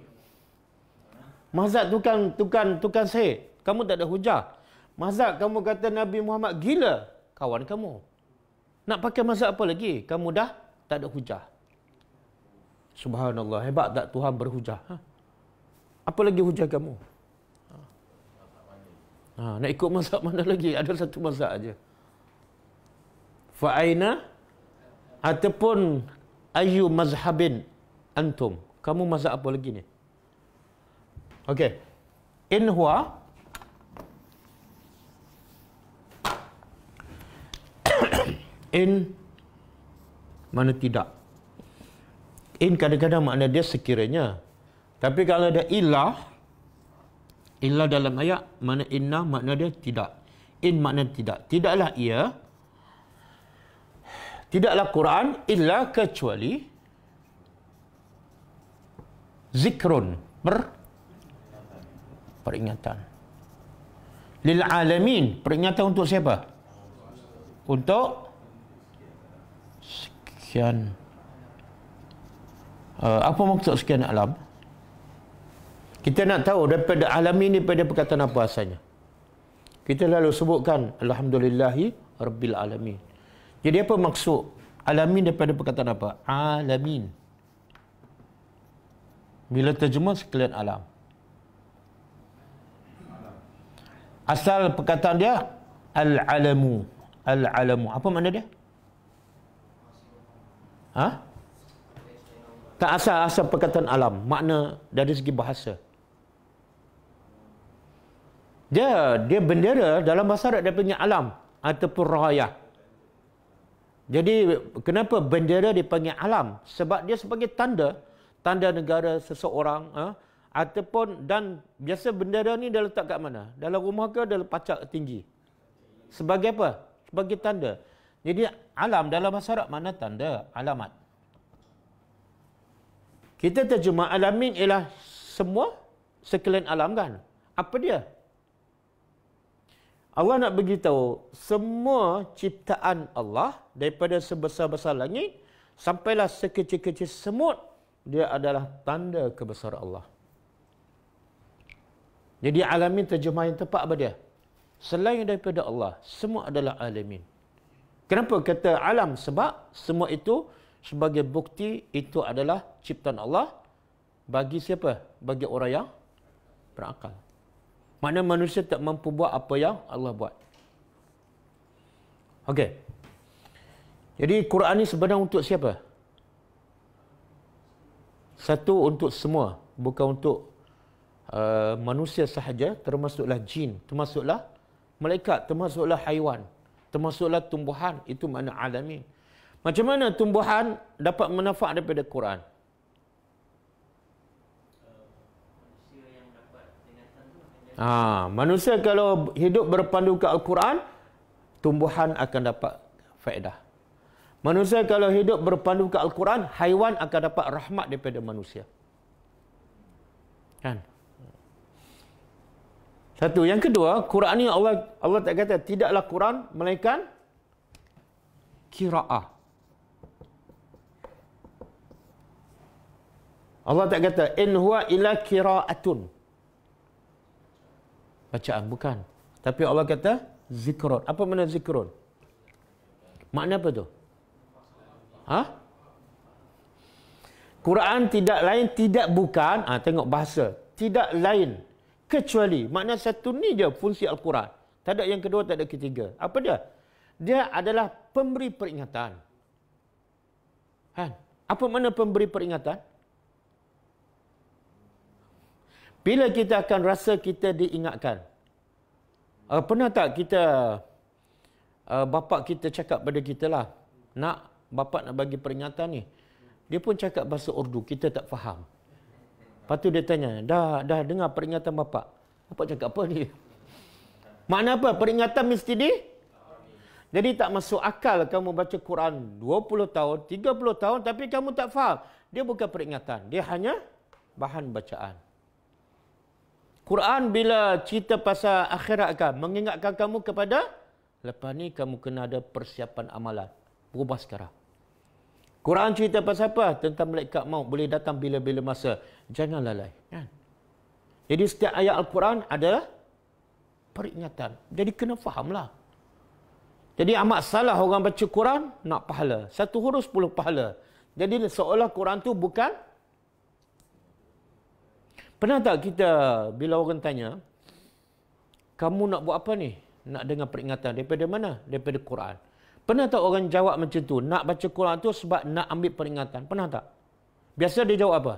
Mazhab tukang sihir. Kamu tak ada hujah. Mazhab kamu kata Nabi Muhammad gila. Kawan kamu. Nak pakai mazhab apa lagi? Kamu dah tak ada hujah. Subhanallah. Hebat tak Tuhan berhujah? Apa lagi hujah kamu? Nak ikut mazhab mana lagi? Ada satu mazhab aja. Fa'aina ataupun ayu mazhabin antum. Kamu mazhab apa lagi ni? Okey. In huwa in mana tidak. In kadang-kadang makna dia sekiranya. Tapi kalau ada ilah dalam ayat, mana inna makna dia tidak. In makna tidak. Tidaklah ia, tidaklah Quran illa kecuali zikrun, peringatan. Lil alamin, peringatan untuk siapa? Untuk sekian. Apa maksud sekian alam? Kita nak tahu daripada alamin ni pada perkataan apa asalnya. Kita lalu sebutkan alhamdulillahi rabbil alamin. Jadi apa maksud alamin daripada perkataan apa? Alamin. Bila terjemah sekalian alam. Asal perkataan dia al-alamu. Al-alamu. Apa makna dia? Tak asal perkataan alam. Makna dari segi bahasa. Dia bendera dalam bahasa Arab dia punya alam ataupun rayah. Jadi kenapa bendera dipanggil alam? Sebab dia sebagai tanda negara seseorang, ataupun, dan biasa bendera ni dia letak kat mana? Dalam rumah ke dalam pacak tinggi? Sebagai apa? Sebagai tanda. Jadi alam dalam bahasa Arab mana tanda, alamat. Kita terjemah alamin ialah semua sekalian alam kan? Apa dia? Allah nak beritahu semua ciptaan Allah daripada sebesar-besar langit sampailah sekecil-kecil semut, dia adalah tanda kebesaran Allah. Jadi alamin terjemah yang tepat apa dia? Selain daripada Allah, semua adalah alamin. Kenapa kata alam? Sebab semua itu sebagai bukti itu adalah ciptaan Allah bagi siapa? Bagi orang yang berakal. Makna manusia tak mampu buat apa yang Allah buat. Okey. Jadi Quran ni sebenarnya untuk siapa? Satu, untuk semua. Bukan untuk manusia sahaja, termasuklah jin, termasuklah malaikat, termasuklah haiwan, termasuklah tumbuhan. Itu makna alamin. Macam mana tumbuhan dapat manfaat daripada Quran? Manusia kalau hidup berpandu ke Al-Quran, tumbuhan akan dapat faedah. Manusia kalau hidup berpandu ke Al-Quran, haiwan akan dapat rahmat daripada manusia. Kan? Satu. Yang kedua, Quran ni Allah tak kata tidaklah Quran melainkan qiraah. Allah tak kata in huwa illa qiraatun. Bacaan, bukan. Tapi Allah kata zikrun. Apa makna zikrun? Makna apa tu? Quran tidak lain, tidak bukan. Tengok bahasa. Tidak lain. Kecuali. Makna satu ni je fungsi Al-Quran. Tak ada yang kedua, tak ada ketiga. Apa dia? Dia adalah pemberi peringatan. Apa makna pemberi peringatan? Bila kita akan rasa kita diingatkan. Pernah tak kita, bapak kita cakap pada kita lah, bapak nak bagi peringatan ni. Dia pun cakap bahasa Urdu, kita tak faham. Lepas tu dia tanya, dah dengar peringatan bapak? Bapak cakap apa ni? Makna apa? Peringatan mesti Jadi tak masuk akal kamu baca Quran 20 tahun, 30 tahun, tapi kamu tak faham. Dia bukan peringatan, dia hanya bahan bacaan. Quran bila cerita pasal akhirat kan, mengingatkan kamu kepada lepas ni kamu kena ada persiapan amalan. Berubah sekarang. Quran cerita pasal apa? Tentang malaikat maut boleh datang bila-bila masa. Jangan lalai. Kan? Jadi setiap ayat Al-Quran adalah peringatan. Jadi kena fahamlah. Jadi amat salah orang baca Quran nak pahala. 1 huruf 10 pahala. Jadi seolah Quran tu bukan. Pernah tak kita bila orang tanya, kamu nak buat apa ni? Nak dengar peringatan daripada mana? Daripada Quran. Pernah tak orang jawab macam tu? Nak baca Quran tu sebab nak ambil peringatan. Pernah tak? Biasa dia jawab apa?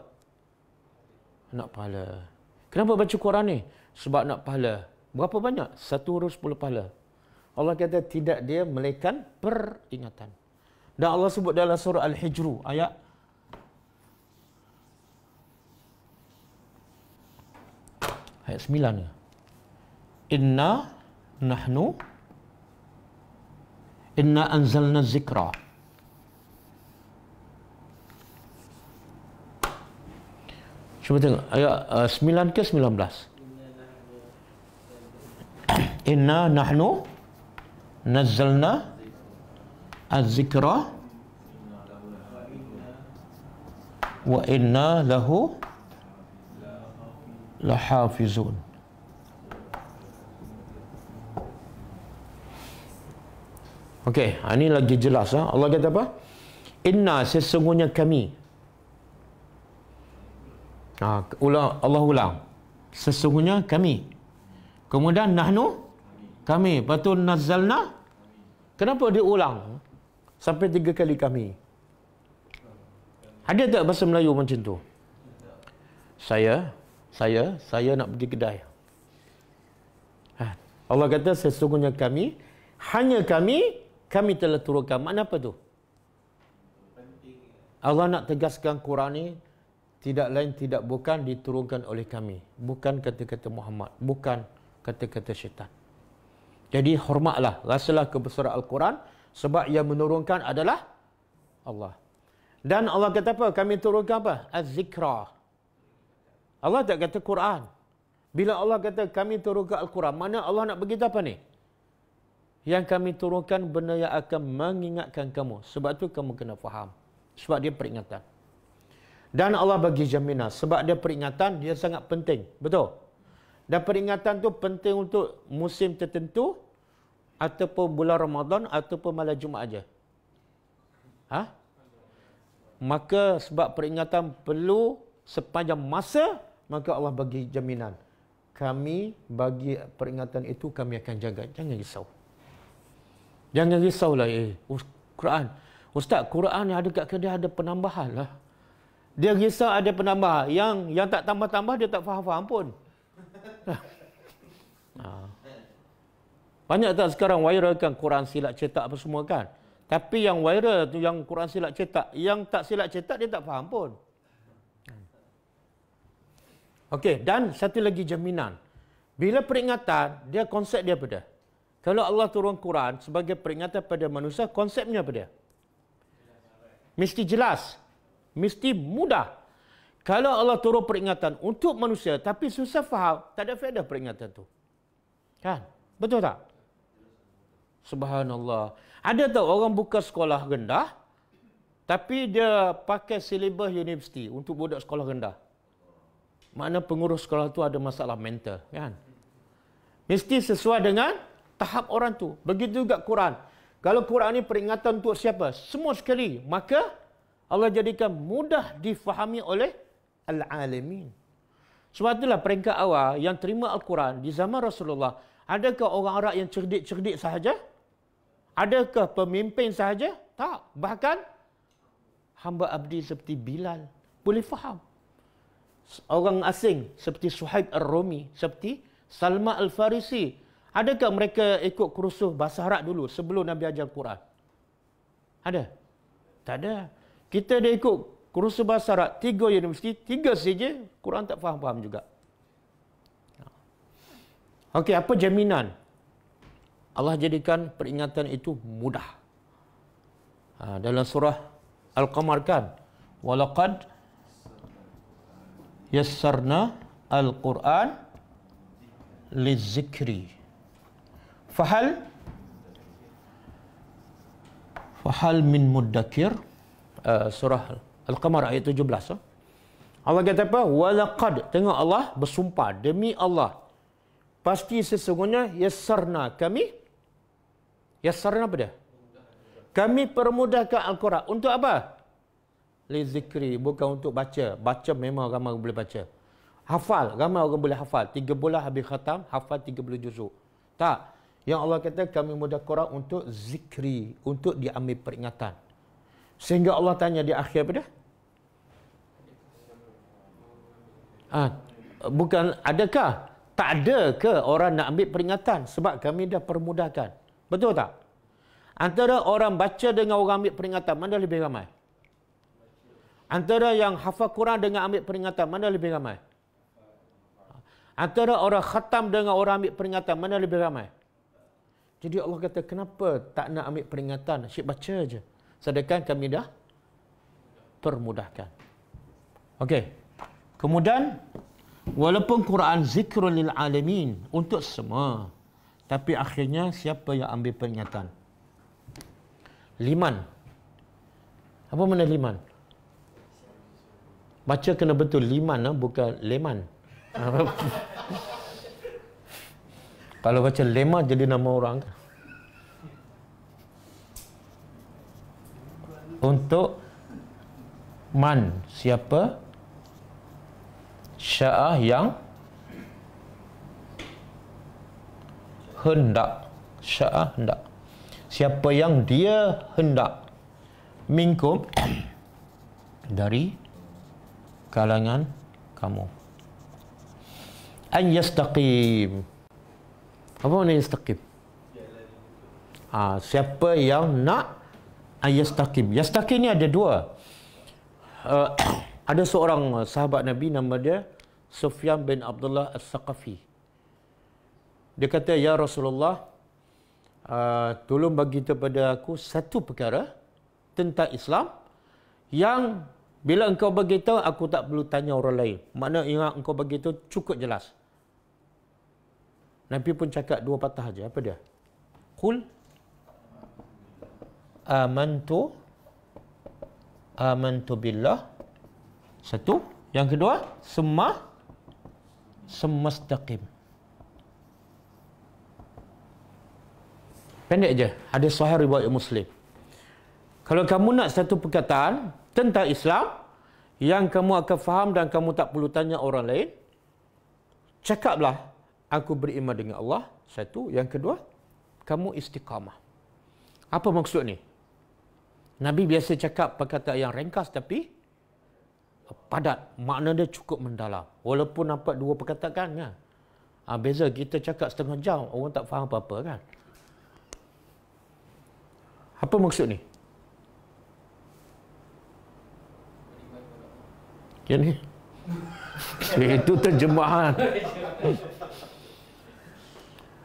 Nak pahala. Kenapa baca Quran ni? Sebab nak pahala. Berapa banyak? 1 huruf 10 pahala. Allah kata tidak, dia melainkan peringatan. Dan Allah sebut dalam surah Al-Hijr ayat ayat 9 ni. Inna anzalna zikra. Cuba tengok ayat 9 ke 19. Inna nahnu nazzalna az-zikra wa inna lahu lahafizun. Okey, ini lagi jelas. Allah kata apa? Inna, sesungguhnya kami. Allah ulang. Sesungguhnya kami. Kemudian nahnu, kami. Lepas tu nazzalna. Kenapa dia ulang? Sampai 3 kali kami. Ada tak bahasa Melayu macam tu? Saya nak pergi kedai. Allah kata sesungguhnya kami, hanya kami telah turunkan. Makna apa tu? Allah nak tegaskan Quran ni tidak lain tidak bukan diturunkan oleh kami. Bukan kata-kata Muhammad, bukan kata-kata syaitan. Jadi hormatlah, rasalah kebesaran Al-Quran sebab yang menurunkan adalah Allah. Dan Allah kata apa? Kami turunkan apa? Az-zikra. Allah tak kata Quran. Bila Allah kata kami turunkan Al-Quran, mana Allah nak beritahu apa ni? Yang kami turunkan benda yang akan mengingatkan kamu. Sebab tu kamu kena faham. Sebab dia peringatan. Dan Allah bagi jaminan. Sebab dia peringatan, dia sangat penting. Betul? Dan peringatan tu penting untuk musim tertentu, ataupun bulan Ramadan, ataupun malam Jumaat aja. Maka sebab peringatan perlu sepanjang masa, maka Allah bagi jaminan. Kami bagi peringatan itu, kami akan jaga. Jangan risau. Jangan risaulah. Quran. Ustaz, Quran yang ada kat kedai ada penambahan lah. Dia risau ada penambahan. Yang tak tambah-tambah, dia tak faham-faham pun. Banyak tak sekarang viral kan Quran silap cetak apa semua kan? Tapi yang viral tu yang Quran silap cetak, yang tak silap cetak dia tak faham pun. Okey, dan satu lagi jaminan. Bila peringatan, dia konsep dia apa dia? Kalau Allah turun Quran sebagai peringatan pada manusia, konsepnya apa dia? Mesti jelas. Mesti mudah. Kalau Allah turun peringatan untuk manusia tapi susah faham, tak ada faedah peringatan tu. Kan? Betul tak? Subhanallah. Ada tak orang buka sekolah rendah tapi dia pakai silibus universiti untuk budak sekolah rendah? Makna pengurus sekolah tu ada masalah mental, kan? Mesti sesuai dengan tahap orang tu. Begitu juga Quran. Kalau Quran ni peringatan untuk siapa? Semua sekali. Maka Allah jadikan mudah difahami oleh al-alamin. Sebab itulah peringkat awal yang terima Al-Quran di zaman Rasulullah. Adakah orang Arab yang cerdik-cerdik sahaja? Adakah pemimpin sahaja? Tak. Bahkan hamba abdi seperti Bilal boleh faham. Orang asing seperti Suhaib Ar-Rumi, seperti Salma Al-Farisi. Adakah mereka ikut kursus bahasa Arab dulu sebelum Nabi ajar Quran? Ada? Tak ada. Kita dah ikut kursus bahasa Arab 3 universiti, 3 saja Quran tak faham-faham juga. Okey, apa jaminan? Allah jadikan peringatan itu mudah. Dalam surah Al-Qamar kan, walaqad yassarna al-Quran lizikri fahal min muddakir. Surah Al-Qamar ayat 17. Allah kata apa? Walaqad, tengok Allah bersumpah, demi Allah, pasti sesungguhnya yassarna, kami yassarna apa dia? Kami permudahkan Al-Quran. Untuk apa? Lizikri, bukan untuk baca. Baca memang ramai orang boleh baca. Hafal, ramai orang boleh hafal. 3 bulan habis khatam, hafal 30 juzuk. Tak. Yang Allah kata kami mudah Quran untuk zikri, untuk diambil peringatan. Sehingga Allah tanya di akhir apa dia? Bukan adakah? Tak ada ke orang nak ambil peringatan? Sebab kami dah permudahkan. Betul tak? Antara orang baca dengan orang ambil peringatan, mana lebih ramai? Antara yang hafal Quran dengan ambil peringatan, mana lebih ramai? Antara orang khatam dengan orang ambil peringatan, mana lebih ramai? Jadi Allah kata, kenapa tak nak ambil peringatan? Asyik baca je. Sedangkan kami dah permudahkan. Okey. Kemudian, walaupun Quran zikrul lil alamin, untuk semua. Tapi akhirnya, siapa yang ambil peringatan? Liman. Apa makna liman? Baca kena betul liman, bukan leman. Kalau baca leman jadi nama orang. Untuk man, siapa? Sya'ah yang hendak. Sya'ah hendak. Siapa yang dia hendak. Minkum, dari kalangan kamu. An yastaqim. Apa makna yastaqim? Siapa yang nak an yastaqim. Yastaqim ni ada dua. Ada seorang sahabat Nabi, nama dia Sufyan bin Abdullah As-Saqafi. Dia kata, ya Rasulullah, tolong bagi kepada aku satu perkara tentang Islam yang bila engkau beritahu, aku tak perlu tanya orang lain. Makna yang engkau beritahu cukup jelas. Nabi pun cakap 2 patah aja. Apa dia? Qul amantu billah. Satu. Yang kedua, semastaqim. Pendek je. Hadis sahih riwayat Muslim. Kalau kamu nak satu perkataan tentang Islam yang kamu akan faham dan kamu tak perlu tanya orang lain, cakaplah, aku beriman dengan Allah. Satu. Yang kedua, kamu istiqamah. Apa maksud ni? Nabi biasa cakap perkataan yang ringkas tapi padat. Makna dia cukup mendalam. Walaupun nampak 2 perkataan kan. Beza kita cakap setengah jam, orang tak faham apa-apa kan. Apa maksud ni? Yang ni? Itu terjemahan.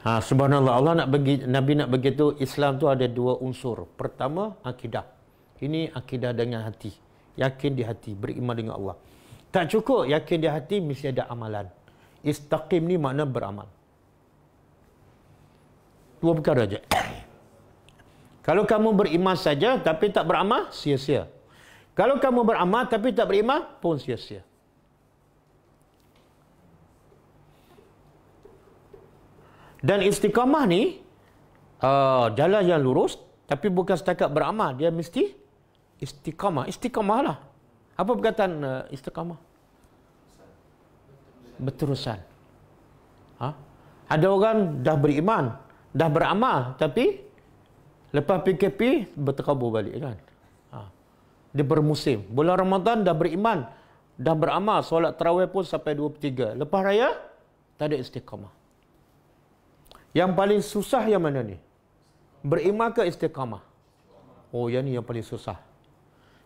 Subhanallah, Allah nak bagi, Nabi nak begitu. Islam tu ada dua unsur. Pertama, akidah. Ini akidah dengan hati. Yakin di hati, beriman dengan Allah. Tak cukup yakin di hati, mesti ada amalan. Istaqim ni makna beramal. Dua perkara je. Kalau kamu beriman saja tapi tak beramal, sia-sia. Kalau kamu beramal tapi tak beriman, pun sia-sia. Dan istiqamah ni jalan yang lurus, tapi bukan setakat beramal, dia mesti istiqamah. Istiqamah lah. Apa perkataan istiqamah? Berterusan. Ada orang dah beriman, dah beramal, tapi lepas PKP berterabur balik kan. Dia bermusim. Bulan Ramadan dah beriman, dah beramal, solat tarawih pun sampai 23. Lepas raya tak ada istiqamah. Yang paling susah yang mana ni? Beriman ke istiqamah? Oh, yang ni yang paling susah.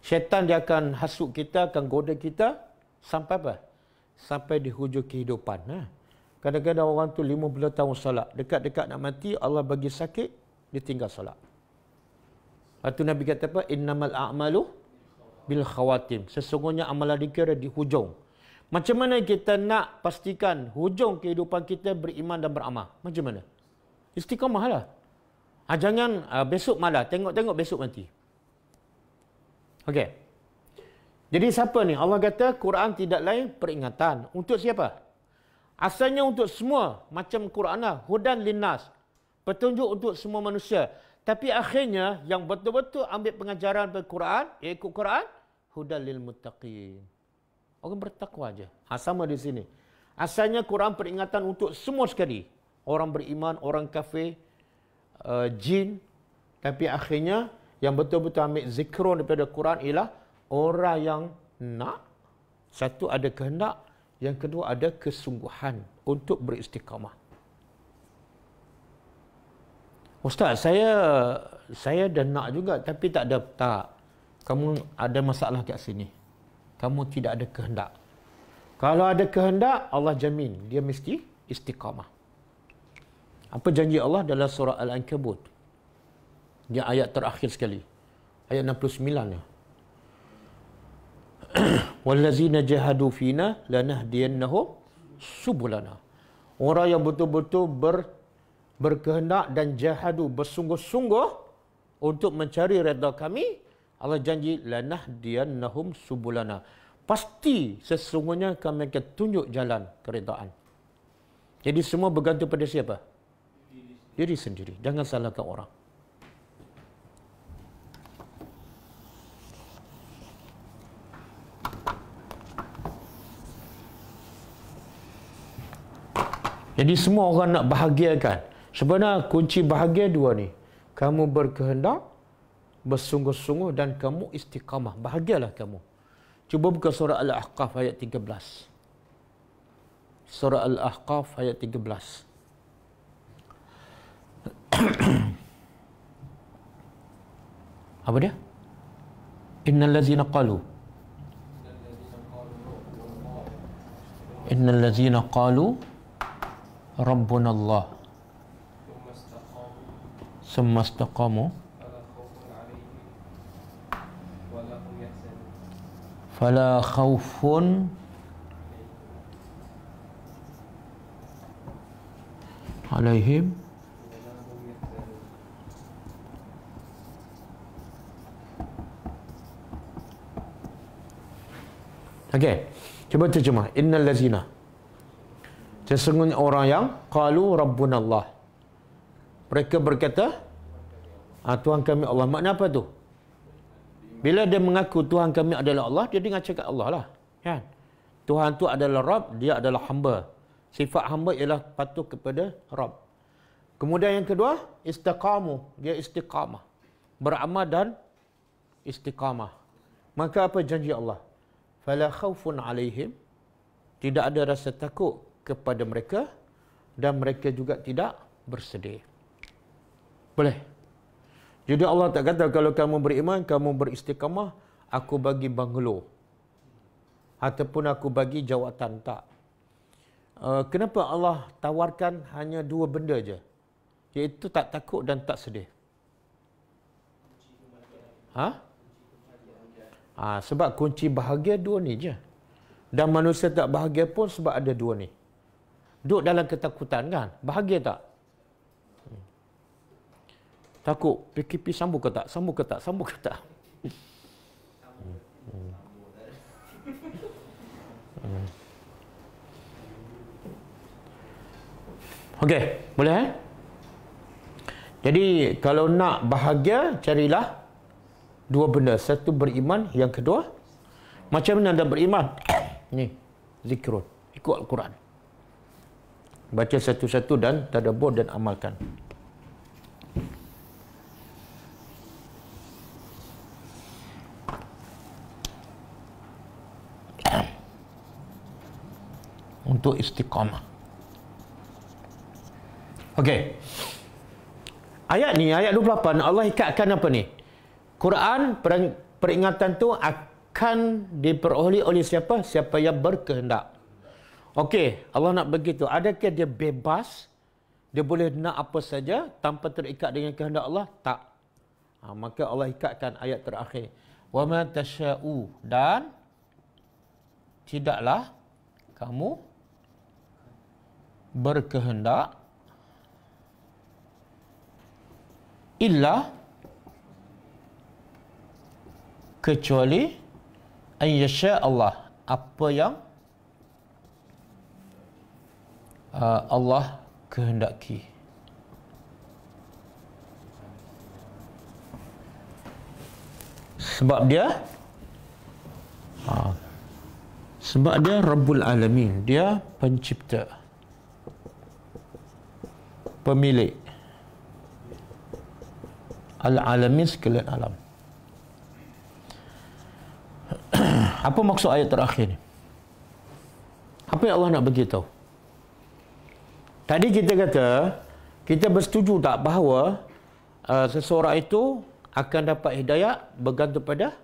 Syaitan dia akan hasut kita, akan goda kita sampai apa? Sampai di hujung kehidupan. Kadang-kadang orang tu 50 tahun solat. Dekat-dekat nak mati, Allah bagi sakit, dia tinggal solat. Lepas tu Nabi kata apa? Innamal a'malu bil khawatim. Sesungguhnya amalan dikira di hujung. Macam mana kita nak pastikan hujung kehidupan kita beriman dan beramal? Macam mana? Istiqamah lah. Jangan besok malah. Tengok-tengok besok mati. Okey. Jadi siapa ni? Allah kata Quran tidak lain peringatan. Untuk siapa? Asalnya untuk semua. Macam Quran lah. Hudan linnas. Petunjuk untuk semua manusia. Tapi akhirnya yang betul-betul ambil pengajaran Quran, ikut Quran, hudan lil muttaqin. Orang bertakwa aja. Sama di sini. Asalnya Quran peringatan untuk semua sekali. Orang beriman, orang kafir, jin. Tapi akhirnya yang betul-betul ambil zikron daripada Quran ialah orang yang nak. Satu ada kehendak, yang kedua ada kesungguhan untuk beristiqamah. Ustaz, saya dah nak juga tapi tak ada. Tak. Kamu ada masalah kat sini. Kamu tidak ada kehendak. Kalau ada kehendak, Allah jamin dia mesti istiqamah. Apa janji Allah dalam surah Al-Ankabut? Dia ayat terakhir sekali. Ayat 69 ya. Wallazina jahadu fina lanahdiyannahum subulana. Orang yang betul-betul berkehendak dan jahadu, bersungguh-sungguh untuk mencari redha kami, Allah janji lanahdiyannahum subulana. Pasti sesungguhnya kami akan tunjuk jalan keredaan. Jadi semua bergantung pada siapa? Diri sendiri. Jangan salahkan orang. Jadi semua orang nak bahagiakan. Sebenarnya kunci bahagia dua ni. Kamu berkehendak, bersungguh-sungguh dan kamu istiqamah. Bahagialah kamu. Cuba buka surah Al-Ahqaf ayat 13. Surah Al-Ahqaf ayat 13. Apa dia? Innal ladzina qalu Rabbuna Allah summa istaqamu fala khawfun alaihim Okey, cuba terjemah. Innal ladzina. Sesungguhnya orang yang qalu rabbunallah. Mereka berkata, Tuhan kami Allah. Makna apa tu? Bila dia mengaku Tuhan kami adalah Allah, dia dengar cakap Allah lah. Kan? Tuhan tu adalah Rabb, dia adalah hamba. Sifat hamba ialah patuh kepada Rabb. Kemudian yang kedua, istiqamu. Dia istiqamah. Beramal dan istiqamah. Maka apa janji Allah? Fala khawfun alaihim. Tidak ada rasa takut kepada mereka dan mereka juga tidak bersedih. Boleh? Jadi Allah tak kata kalau kamu beriman, kamu beristiqamah, aku bagi banglo. Ataupun aku bagi jawatan. Tak. kenapa Allah tawarkan hanya dua benda je? Iaitu tak takut dan tak sedih. Sebab kunci bahagia dua ni je. Dan manusia tak bahagia pun sebab ada dua ni. Duduk dalam ketakutan kan? Bahagia tak? Takut. PKP sambung ke tak? Sambung ke tak? Sambung ke tak? Okey, boleh Jadi kalau nak bahagia, carilah dua benda. Satu beriman, yang kedua macam mana anda beriman? Ni, zikrun. Ikut Al-Quran. Baca satu-satu dan tadabbur dan amalkan. Untuk istiqamah. Okey. Ayat ni, ayat 28, Allah ikatkan apa ni? Quran, peringatan tu akan diperoleh oleh siapa? Siapa yang berkehendak. Okey, Allah nak begitu. Adakah dia bebas? Dia boleh nak apa saja tanpa terikat dengan kehendak Allah? Tak. Maka Allah ikatkan ayat terakhir. Wa ma tasha'u, dan tidaklah kamu berkehendak illa kecuali an yasha Allah, apa yang Allah kehendaki. Sebab dia Rabbul Alamin, dia pencipta, pemilik Al-Alamin, sekalian alam. Apa maksud ayat terakhir ni? Apa yang Allah nak beritahu? Tadi kita kata, kita bersetuju tak bahawa seseorang itu akan dapat hidayah bergantung pada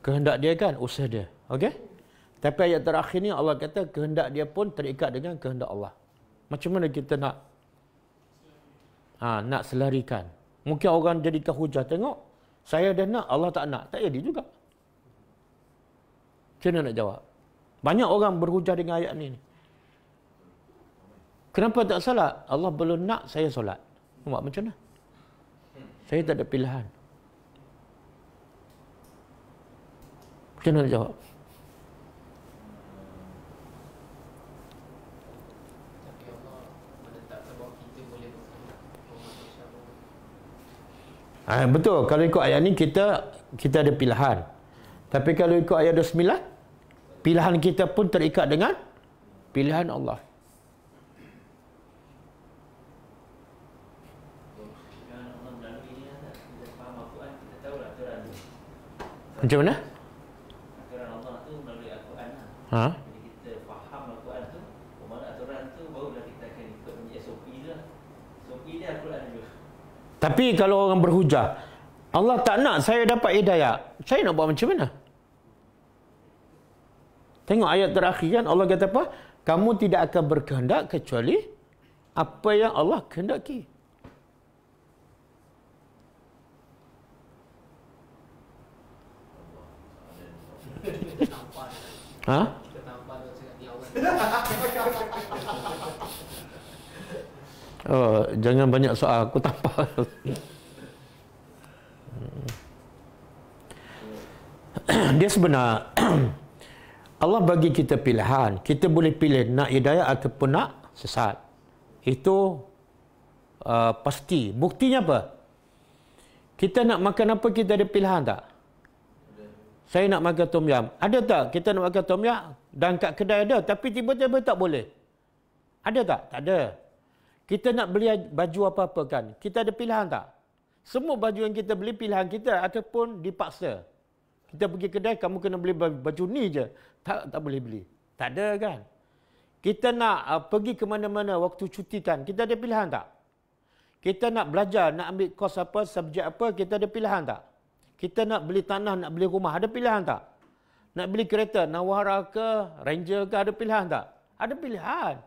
kehendak dia kan, usaha dia. Okey? Tapi ayat terakhir ni Allah kata kehendak dia pun terikat dengan kehendak Allah. Macam mana kita nak selarikan? Mungkin orang jadikan hujah, tengok saya dah nak, Allah tak nak. Tak jadi juga. Macam mana nak jawab? Banyak orang berhujah dengan ayat ni. Kenapa tak salat? Allah belum nak saya solat. Nampak macam mana? Saya tak ada pilihan. Macam mana nak jawab? Betul. Kalau ikut ayat ni kita ada pilihan. Tapi kalau ikut ayat 29, pilihan kita pun terikat dengan pilihan Allah. Macam mana? Aturan Allah tu melalui Al-Quran lah. Jadi kita faham Al-Quran tu, mana aturan tu, barulah kita akan ikut SOP tu lah. SOP dia Al-Quran juga. Tapi kalau orang berhujah, Allah tak nak saya dapat hidayah, saya nak buat macam mana? Tengok ayat terakhir kan, Allah kata apa? Kamu tidak akan berkehendak kecuali apa yang Allah kehendaki. Jangan banyak soal, aku tampar. Dia sebenar. Allah bagi kita pilihan. Kita boleh pilih nak hidayah ataupun nak sesat. Itu pasti. Buktinya apa? Kita nak makan apa, kita ada pilihan tak? Saya nak makan tom yam. Ada tak kita nak makan tom yam? Dan kat kedai ada, tapi tiba-tiba tak boleh. Ada tak? Tak ada. Kita nak beli baju apa-apa kan? Kita ada pilihan tak? Semua baju yang kita beli pilihan kita ataupun dipaksa. Kita pergi kedai, kamu kena beli baju ni je. Tak boleh beli. Tak ada kan? Kita nak pergi ke mana-mana waktu cuti kan? Kita ada pilihan tak? Kita nak belajar, nak ambil kos apa, subjek apa, kita ada pilihan tak? Kita nak beli tanah, nak beli rumah, ada pilihan tak? Nak beli kereta, Nawara ke, Ranger ke, ada pilihan tak? Ada pilihan.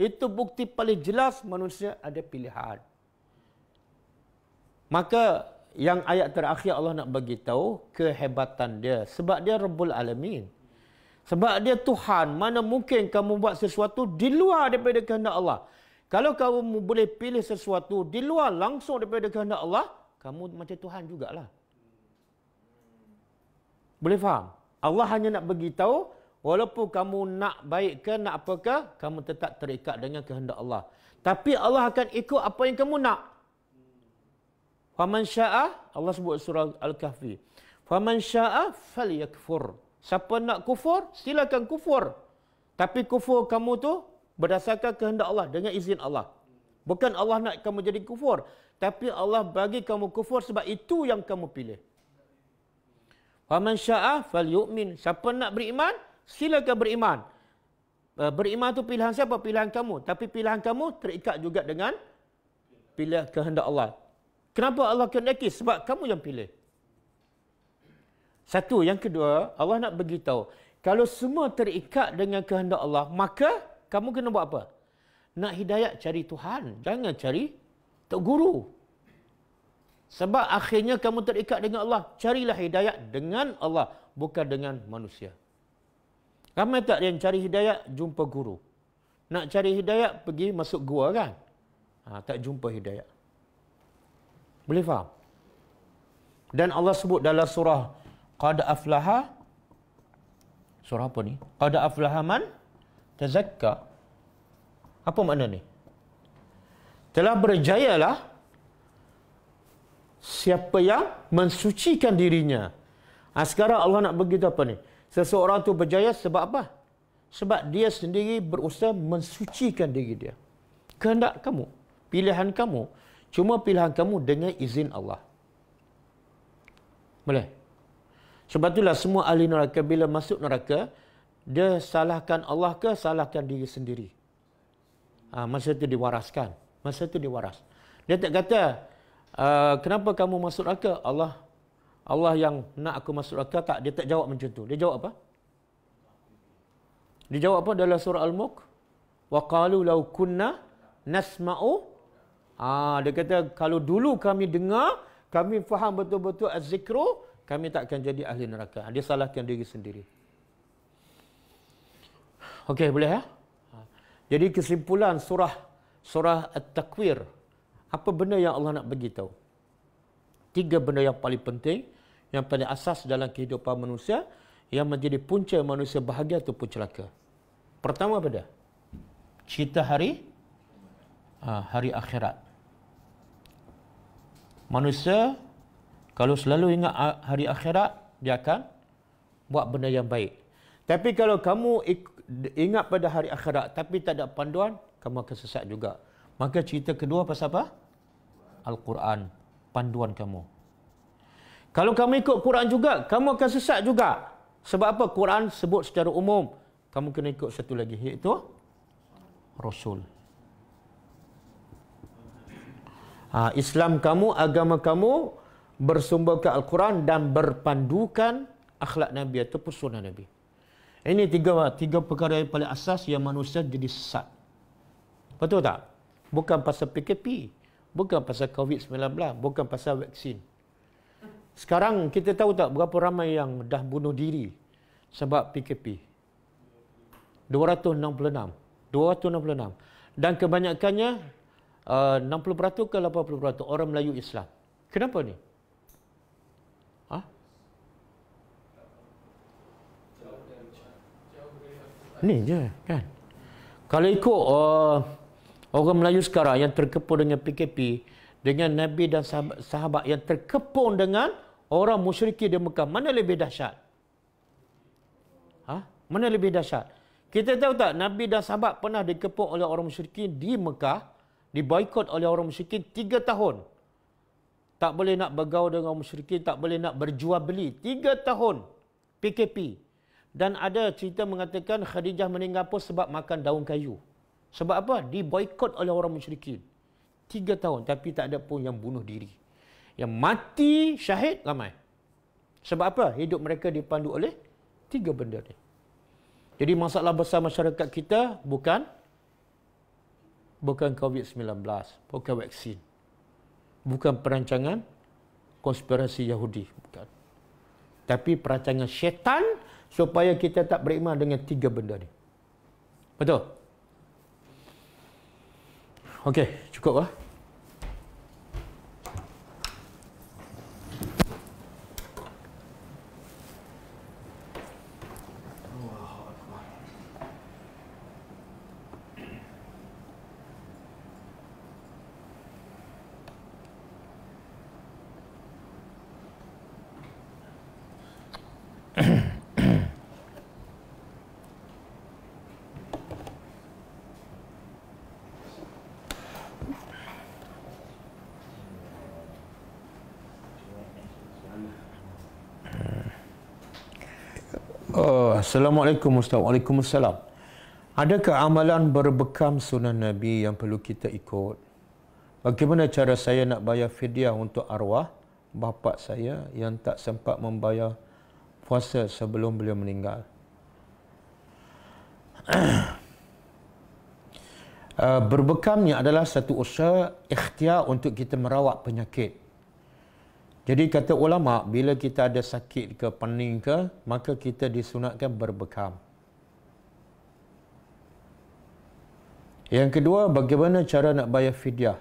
Itu bukti paling jelas manusia ada pilihan. Maka yang ayat terakhir Allah nak bagi tahu kehebatan dia. Sebab dia Rabbul Alamin. Sebab dia Tuhan. Mana mungkin kamu buat sesuatu di luar daripada kehendak Allah. Kalau kamu boleh pilih sesuatu di luar langsung daripada kehendak Allah, kamu macam Tuhan jugalah. Boleh faham? Allah hanya nak bagi tahu, walaupun kamu nak baik ke, nak apakah, kamu tetap terikat dengan kehendak Allah. Tapi Allah akan ikut apa yang kamu nak. Faman syaa, Allah sebut surah Al-Kahfi. Faman syaa falyakfur. Siapa nak kufur, silakan kufur. Tapi kufur kamu tu berdasarkan kehendak Allah, dengan izin Allah. Bukan Allah nak kamu jadi kufur. Tapi Allah bagi kamu kufur sebab itu yang kamu pilih. Faman syaa falyu'min. Siapa nak beriman, silakan beriman. Beriman tu pilihan siapa? Pilihan kamu. Tapi pilihan kamu terikat juga dengan pilihan kehendak Allah. Kenapa Allah kehendaki? Sebab kamu yang pilih. Satu. Yang kedua, Allah nak beritahu, kalau semua terikat dengan kehendak Allah, maka kamu kena buat apa? Nak hidayat, cari Tuhan. Jangan cari tok guru. Sebab akhirnya kamu terikat dengan Allah. Carilah hidayat dengan Allah, bukan dengan manusia. Ramai tak yang cari hidayat, jumpa guru. Nak cari hidayat, pergi masuk gua kan? Tak jumpa hidayat. Boleh faham? Dan Allah sebut dalam surah Qad aflaha. Surah apa ni? Qad aflaha man tazakka. Apa makna ni? Telah berjayalah siapa yang mensucikan dirinya. Sekarang Allah nak beritahu apa ni? Seseorang tu berjaya sebab apa? Sebab dia sendiri berusaha mensucikan diri dia. Kehendak kamu, pilihan kamu, cuma pilihan kamu dengan izin Allah. Boleh? Sebab itulah semua ahli neraka bila masuk neraka, dia salahkan Allah ke salahkan diri sendiri. Masa itu diwaraskan. Masa itu diwaras. Dia tak kata, kenapa kamu masuk neraka? Allah yang nak aku masuk neraka. Tak, dia tak jawab macam tu. Dia jawab apa? Dia jawab apa dalam surah Al-Mulk? Wa qalu law kunna nasma'u. Dia kata, kalau dulu kami dengar, kami faham betul-betul az-zikru, kami tak akan jadi ahli neraka. Dia salahkan diri sendiri. Okey, boleh ya? Jadi kesimpulan surah At-Takwir. Apa benda yang Allah nak bagi tahu? 3 benda yang paling penting, yang paling asas dalam kehidupan manusia, yang menjadi punca manusia bahagia ataupun celaka. Pertama apa dia? Cerita hari akhirat. Manusia kalau selalu ingat hari akhirat, dia akan buat benda yang baik. Tapi kalau kamu ingat pada hari akhirat tapi tak ada panduan, kamu akan sesat juga. Maka cerita kedua pasal apa? Al-Quran, panduan kamu. Kalau kamu ikut Quran juga, kamu akan sesat juga. Sebab apa? Quran sebut secara umum. Kamu kena ikut satu lagi, iaitu Rasul. Islam kamu, agama kamu bersumber ke Al-Quran dan berpandukan akhlak Nabi ataupun sunnah Nabi. Ini tiga perkara yang paling asas yang manusia jadi sesat. Betul tak? Bukan pasal PKP, bukan pasal COVID-19, bukan pasal vaksin. Sekarang kita tahu tak berapa ramai yang dah bunuh diri sebab PKP? 266. Dan kebanyakannya 60% ke 80% orang Melayu Islam. Kenapa ni? Ni je kan. Kalau ikut orang Melayu sekarang yang terkepung dengan PKP, dengan Nabi dan sahabat yang terkepung dengan orang musyrikin di Mekah, mana lebih dahsyat? Mana lebih dahsyat? Kita tahu tak Nabi dan sahabat pernah dikepung oleh orang musyrikin di Mekah, diboikot oleh orang musyrikin 3 tahun. Tak boleh nak bergaul dengan orang musyrikin, tak boleh nak berjual beli. 3 tahun PKP. Dan ada cerita mengatakan Khadijah meninggal pun sebab makan daun kayu. Sebab apa? Diboikot oleh orang musyrikin. 3 tahun. Tapi tak ada pun yang bunuh diri. Yang mati syahid ramai. Sebab apa? Hidup mereka dipandu oleh 3 benda ni. Jadi masalah besar masyarakat kita bukan COVID-19, bukan vaksin, bukan perancangan konspirasi Yahudi, bukan. Tapi perancangan syaitan supaya kita tak beriman dengan 3 benda ni. Betul? Okey, cukup lah. Assalamualaikum Ustaz. Waalaikumsalam. Adakah amalan berbekam sunnah Nabi yang perlu kita ikut? Bagaimana cara saya nak bayar fidyah untuk arwah bapa saya yang tak sempat membayar puasa sebelum beliau meninggal? Berbekamnya adalah satu usaha ikhtiar untuk kita merawat penyakit. Jadi kata ulama, bila kita ada sakit ke pening ke, maka kita disunatkan berbekam. Yang kedua, bagaimana cara nak bayar fidyah?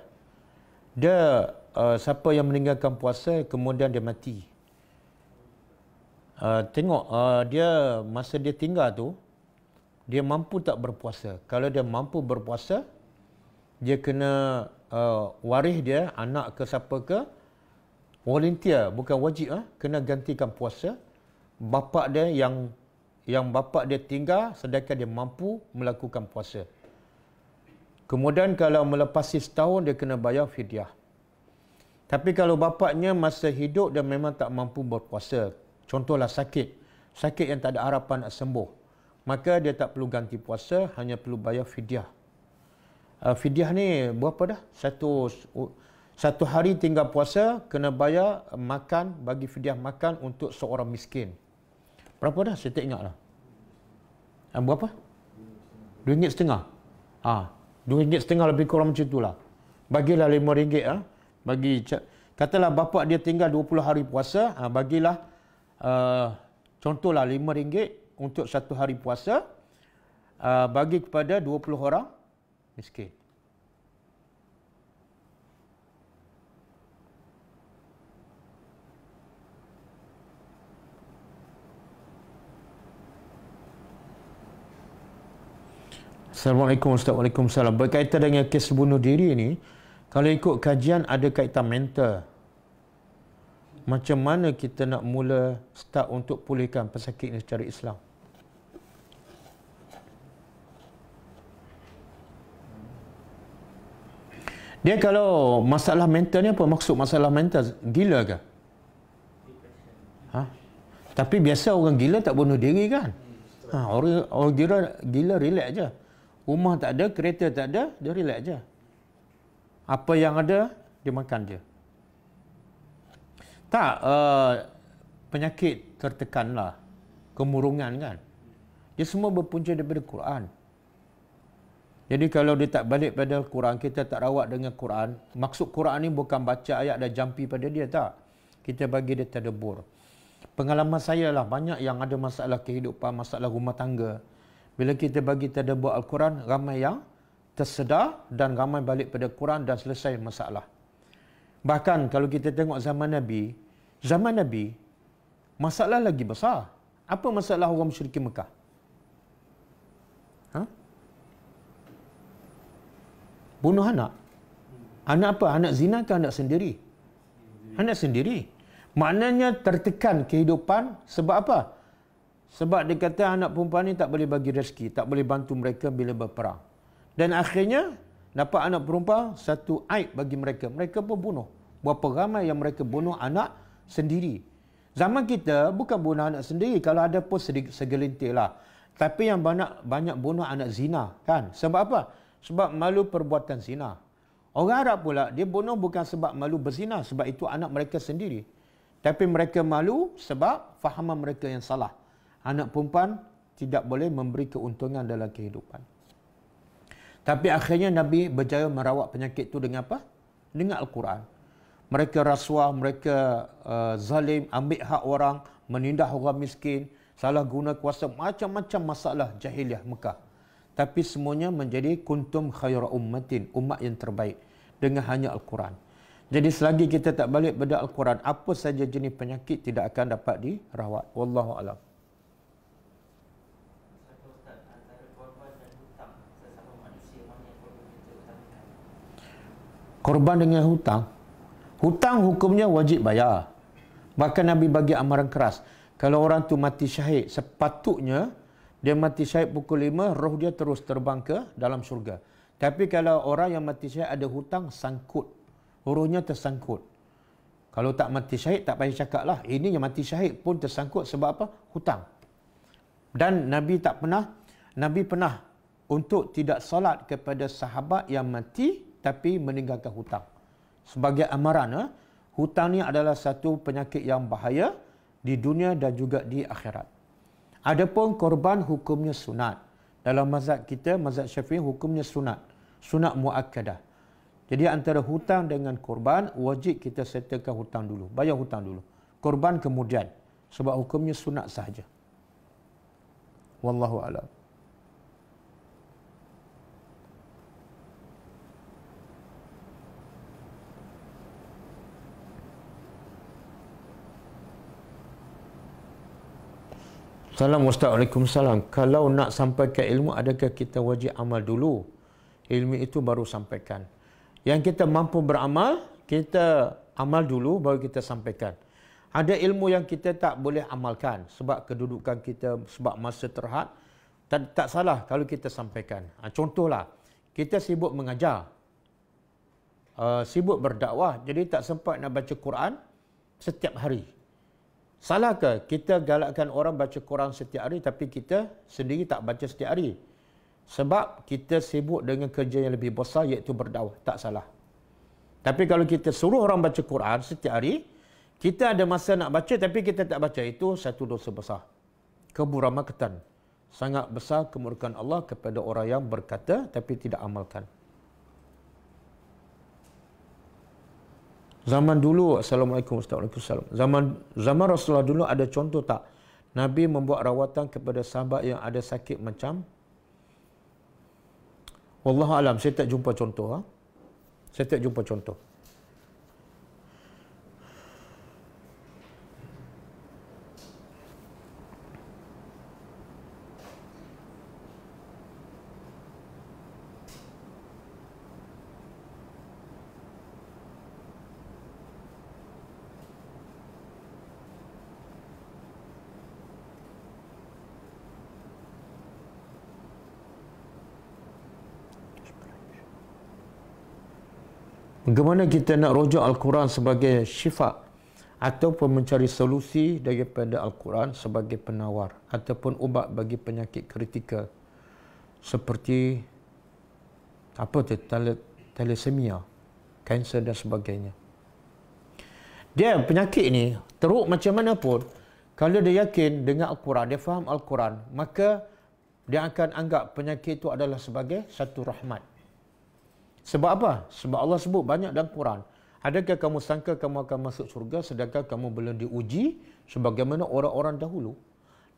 Dia siapa yang meninggalkan puasa kemudian dia mati. Tengok dia masa dia tinggal tu, dia mampu tak berpuasa. Kalau dia mampu berpuasa, dia kena waris dia, anak ke siapa ke, volunteer, bukan wajib, kena gantikan puasa. Bapa dia yang bapa dia tinggal sedangkan dia mampu melakukan puasa. Kemudian kalau melepasi setahun dia kena bayar fidyah. Tapi kalau bapaknya masa hidup dia memang tak mampu berpuasa, contohlah sakit yang tak ada harapan nak sembuh, maka dia tak perlu ganti puasa, hanya perlu bayar fidyah. Fidyah ni berapa dah? Satu hari tinggal puasa, kena bayar makan, bagi fidyah makan untuk seorang miskin. Berapa dah? Saya tak ingat lah. Berapa? RM2.50. RM2.50 lebih kurang macam itulah. Bagilah RM5. Katalah bapa dia tinggal 20 hari puasa, bagilah contohlah RM5 untuk satu hari puasa, bagi kepada 20 orang miskin. Assalamualaikum Ustaz. Waalaikumsalam. Berkaitan dengan kes bunuh diri ni, kalau ikut kajian ada kaitan mental. Macam mana kita nak mula start untuk pulihkan pesakit ini secara Islam? Dia kalau masalah mental ni apa maksud masalah mental? Gila ke? Tapi biasa orang gila tak bunuh diri kan? Orang gila relax je. Rumah tak ada, kereta tak ada, dia relax je. Apa yang ada, dia makan je. Tak, penyakit tertekan lah. Kemurungan kan. Dia semua berpunca daripada Quran. Jadi kalau dia tak balik pada Quran, kita tak rawat dengan Quran, maksud Quran ni bukan baca ayat dan jampi pada dia, tak. Kita bagi dia tadabbur. Pengalaman saya lah, banyak yang ada masalah kehidupan, masalah rumah tangga. Bila kita bagi tadabbur Al-Quran, ramai yang tersedar dan ramai balik pada Quran dan selesai masalah. Bahkan kalau kita tengok zaman Nabi, masalah lagi besar. Apa masalah orang musyrikin Mekah? Bunuh anak. Anak apa? Anak zina ke anak sendiri? Anak sendiri. Maknanya tertekan kehidupan sebab apa? Sebab dia kata anak perempuan ni tak boleh bagi rezeki, tak boleh bantu mereka bila berperang. Dan akhirnya dapat anak perempuan satu aib bagi mereka. Mereka pun bunuh. Berapa ramai yang mereka bunuh anak sendiri. Zaman kita bukan bunuh anak sendiri, kalau ada pun segelintir lah. Tapi yang banyak bunuh anak zina kan. Sebab apa? Sebab malu perbuatan zina. Orang Arab pula dia bunuh bukan sebab malu berzina, sebab itu anak mereka sendiri. Tapi mereka malu sebab fahaman mereka yang salah. Anak perempuan tidak boleh memberi keuntungan dalam kehidupan. Tapi akhirnya Nabi berjaya merawat penyakit itu dengan apa? Dengan Al-Quran. Mereka rasuah, mereka zalim, ambil hak orang, menindas orang miskin, salah guna kuasa, macam-macam masalah jahiliah Mekah. Tapi semuanya menjadi kuntum khaira ummatin, umat yang terbaik dengan hanya Al-Quran. Jadi selagi kita tak balik pada Al-Quran, apa saja jenis penyakit tidak akan dapat dirawat. Wallahu a'lam. Korban dengan hutang. Hutang hukumnya wajib bayar. Bahkan Nabi bagi amaran keras. Kalau orang tu mati syahid, sepatutnya dia mati syahid pukul 5, roh dia terus terbang ke dalam syurga. Tapi kalau orang yang mati syahid ada hutang, sangkut. Rohnya tersangkut. Kalau tak mati syahid, tak payah cakap lah. Ini yang mati syahid pun tersangkut sebab apa? Hutang. Dan Nabi pernah untuk tidak salat kepada sahabat yang mati tapi meninggalkan hutang. Sebagai amaran, hutang ni adalah satu penyakit yang bahaya di dunia dan juga di akhirat. Adapun korban hukumnya sunat. Dalam mazhab kita, mazhab Syafi'i, hukumnya sunat. Sunat muakkadah. Jadi antara hutang dengan korban, wajib kita settlekan hutang dulu. Bayar hutang dulu. Korban kemudian. Sebab hukumnya sunat sahaja. Wallahu a'lam. Assalamualaikum. Waalaikumsalam. Kalau nak sampaikan ilmu, adakah kita wajib amal dulu? Ilmu itu baru sampaikan. Yang kita mampu beramal, kita amal dulu baru kita sampaikan. Ada ilmu yang kita tak boleh amalkan sebab kedudukan kita, sebab masa terhad. Tak salah kalau kita sampaikan. Contohlah, kita sibuk mengajar, sibuk berdakwah, jadi tak sempat nak baca Quran setiap hari. Salahkah kita galakkan orang baca Quran setiap hari tapi kita sendiri tak baca setiap hari? Sebab kita sibuk dengan kerja yang lebih besar iaitu berdakwah. Tak salah. Tapi kalau kita suruh orang baca Quran setiap hari, kita ada masa nak baca tapi kita tak baca, itu satu dosa besar. Kemurakatan. Sangat besar kemurkaan Allah kepada orang yang berkata tapi tidak amalkan. Zaman dulu, Assalamualaikum warahmatullahi wabarakatuh. Zaman Rasulullah dulu ada contoh tak? Nabi membuat rawatan kepada sahabat yang ada sakit macam? Wallahu alam, saya tak jumpa contoh. Saya tak jumpa contoh. Bagaimana kita nak rujuk Al-Quran sebagai syifa ataupun mencari solusi daripada Al-Quran sebagai penawar ataupun ubat bagi penyakit kritikal seperti apa tu, thalassemia, kanser dan sebagainya. Dia penyakit ni teruk macam mana pun, kalau dia yakin dengan Al-Quran, dia faham Al-Quran, maka dia akan anggap penyakit itu adalah sebagai satu rahmat. Sebab apa? Sebab Allah sebut banyak dalam Quran. Adakah kamu sangka kamu akan masuk surga sedangkan kamu belum diuji sebagaimana orang-orang dahulu?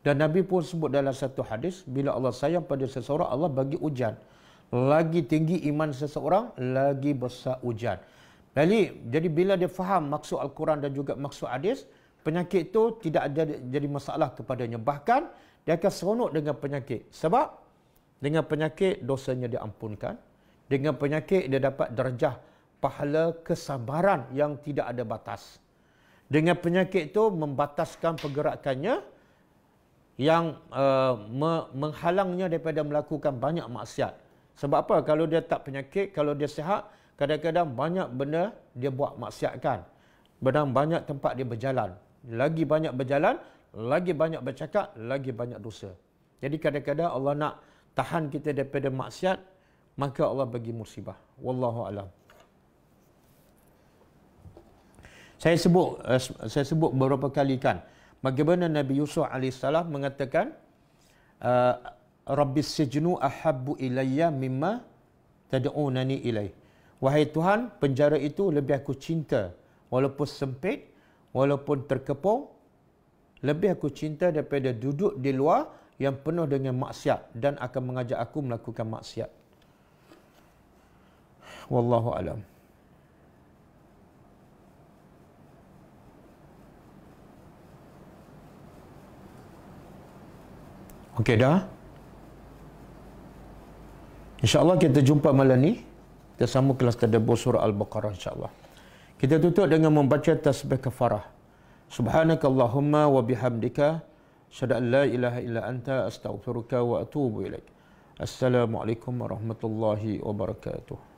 Dan Nabi pun sebut dalam satu hadis, bila Allah sayang pada seseorang, Allah bagi ujian. Lagi tinggi iman seseorang, lagi besar ujian. Jadi bila dia faham maksud Al-Quran dan juga maksud hadis, penyakit itu tidak ada jadi masalah kepadanya. Bahkan dia akan seronok dengan penyakit. Sebab dengan penyakit dosanya diampunkan. Dengan penyakit dia dapat darjah pahala kesabaran yang tidak ada batas. Dengan penyakit itu membataskan pergerakannya yang menghalangnya daripada melakukan banyak maksiat. Sebab apa? Kalau dia tak penyakit, kalau dia sihat, kadang-kadang banyak benda dia buat maksiat kan. Banyak tempat dia berjalan. Lagi banyak berjalan, lagi banyak bercakap, lagi banyak dosa. Jadi kadang-kadang Allah nak tahan kita daripada maksiat, maka Allah bagi musibah. Wallahu alam. Saya sebut beberapa kali kan bagaimana Nabi Yusuf AS mengatakan Rabbis sijnu ahabbu ilayya mimma tad'unani ilaih. Wahai Tuhan, penjara itu lebih aku cinta, walaupun sempit, walaupun terkepung, lebih aku cinta daripada duduk di luar yang penuh dengan maksiat dan akan mengajak aku melakukan maksiat. Wallahu alam. Okey dah. InsyaAllah kita jumpa malam ni. Kita sambung kelas tadabbur surah Al-Baqarah insyaAllah. Kita tutup dengan membaca tasbih kafarah. Subhanakallahumma wa bihamdika asyhadu an la ilaha illa anta astaghfiruka wa atubu ilaik. Assalamualaikum warahmatullahi wabarakatuh.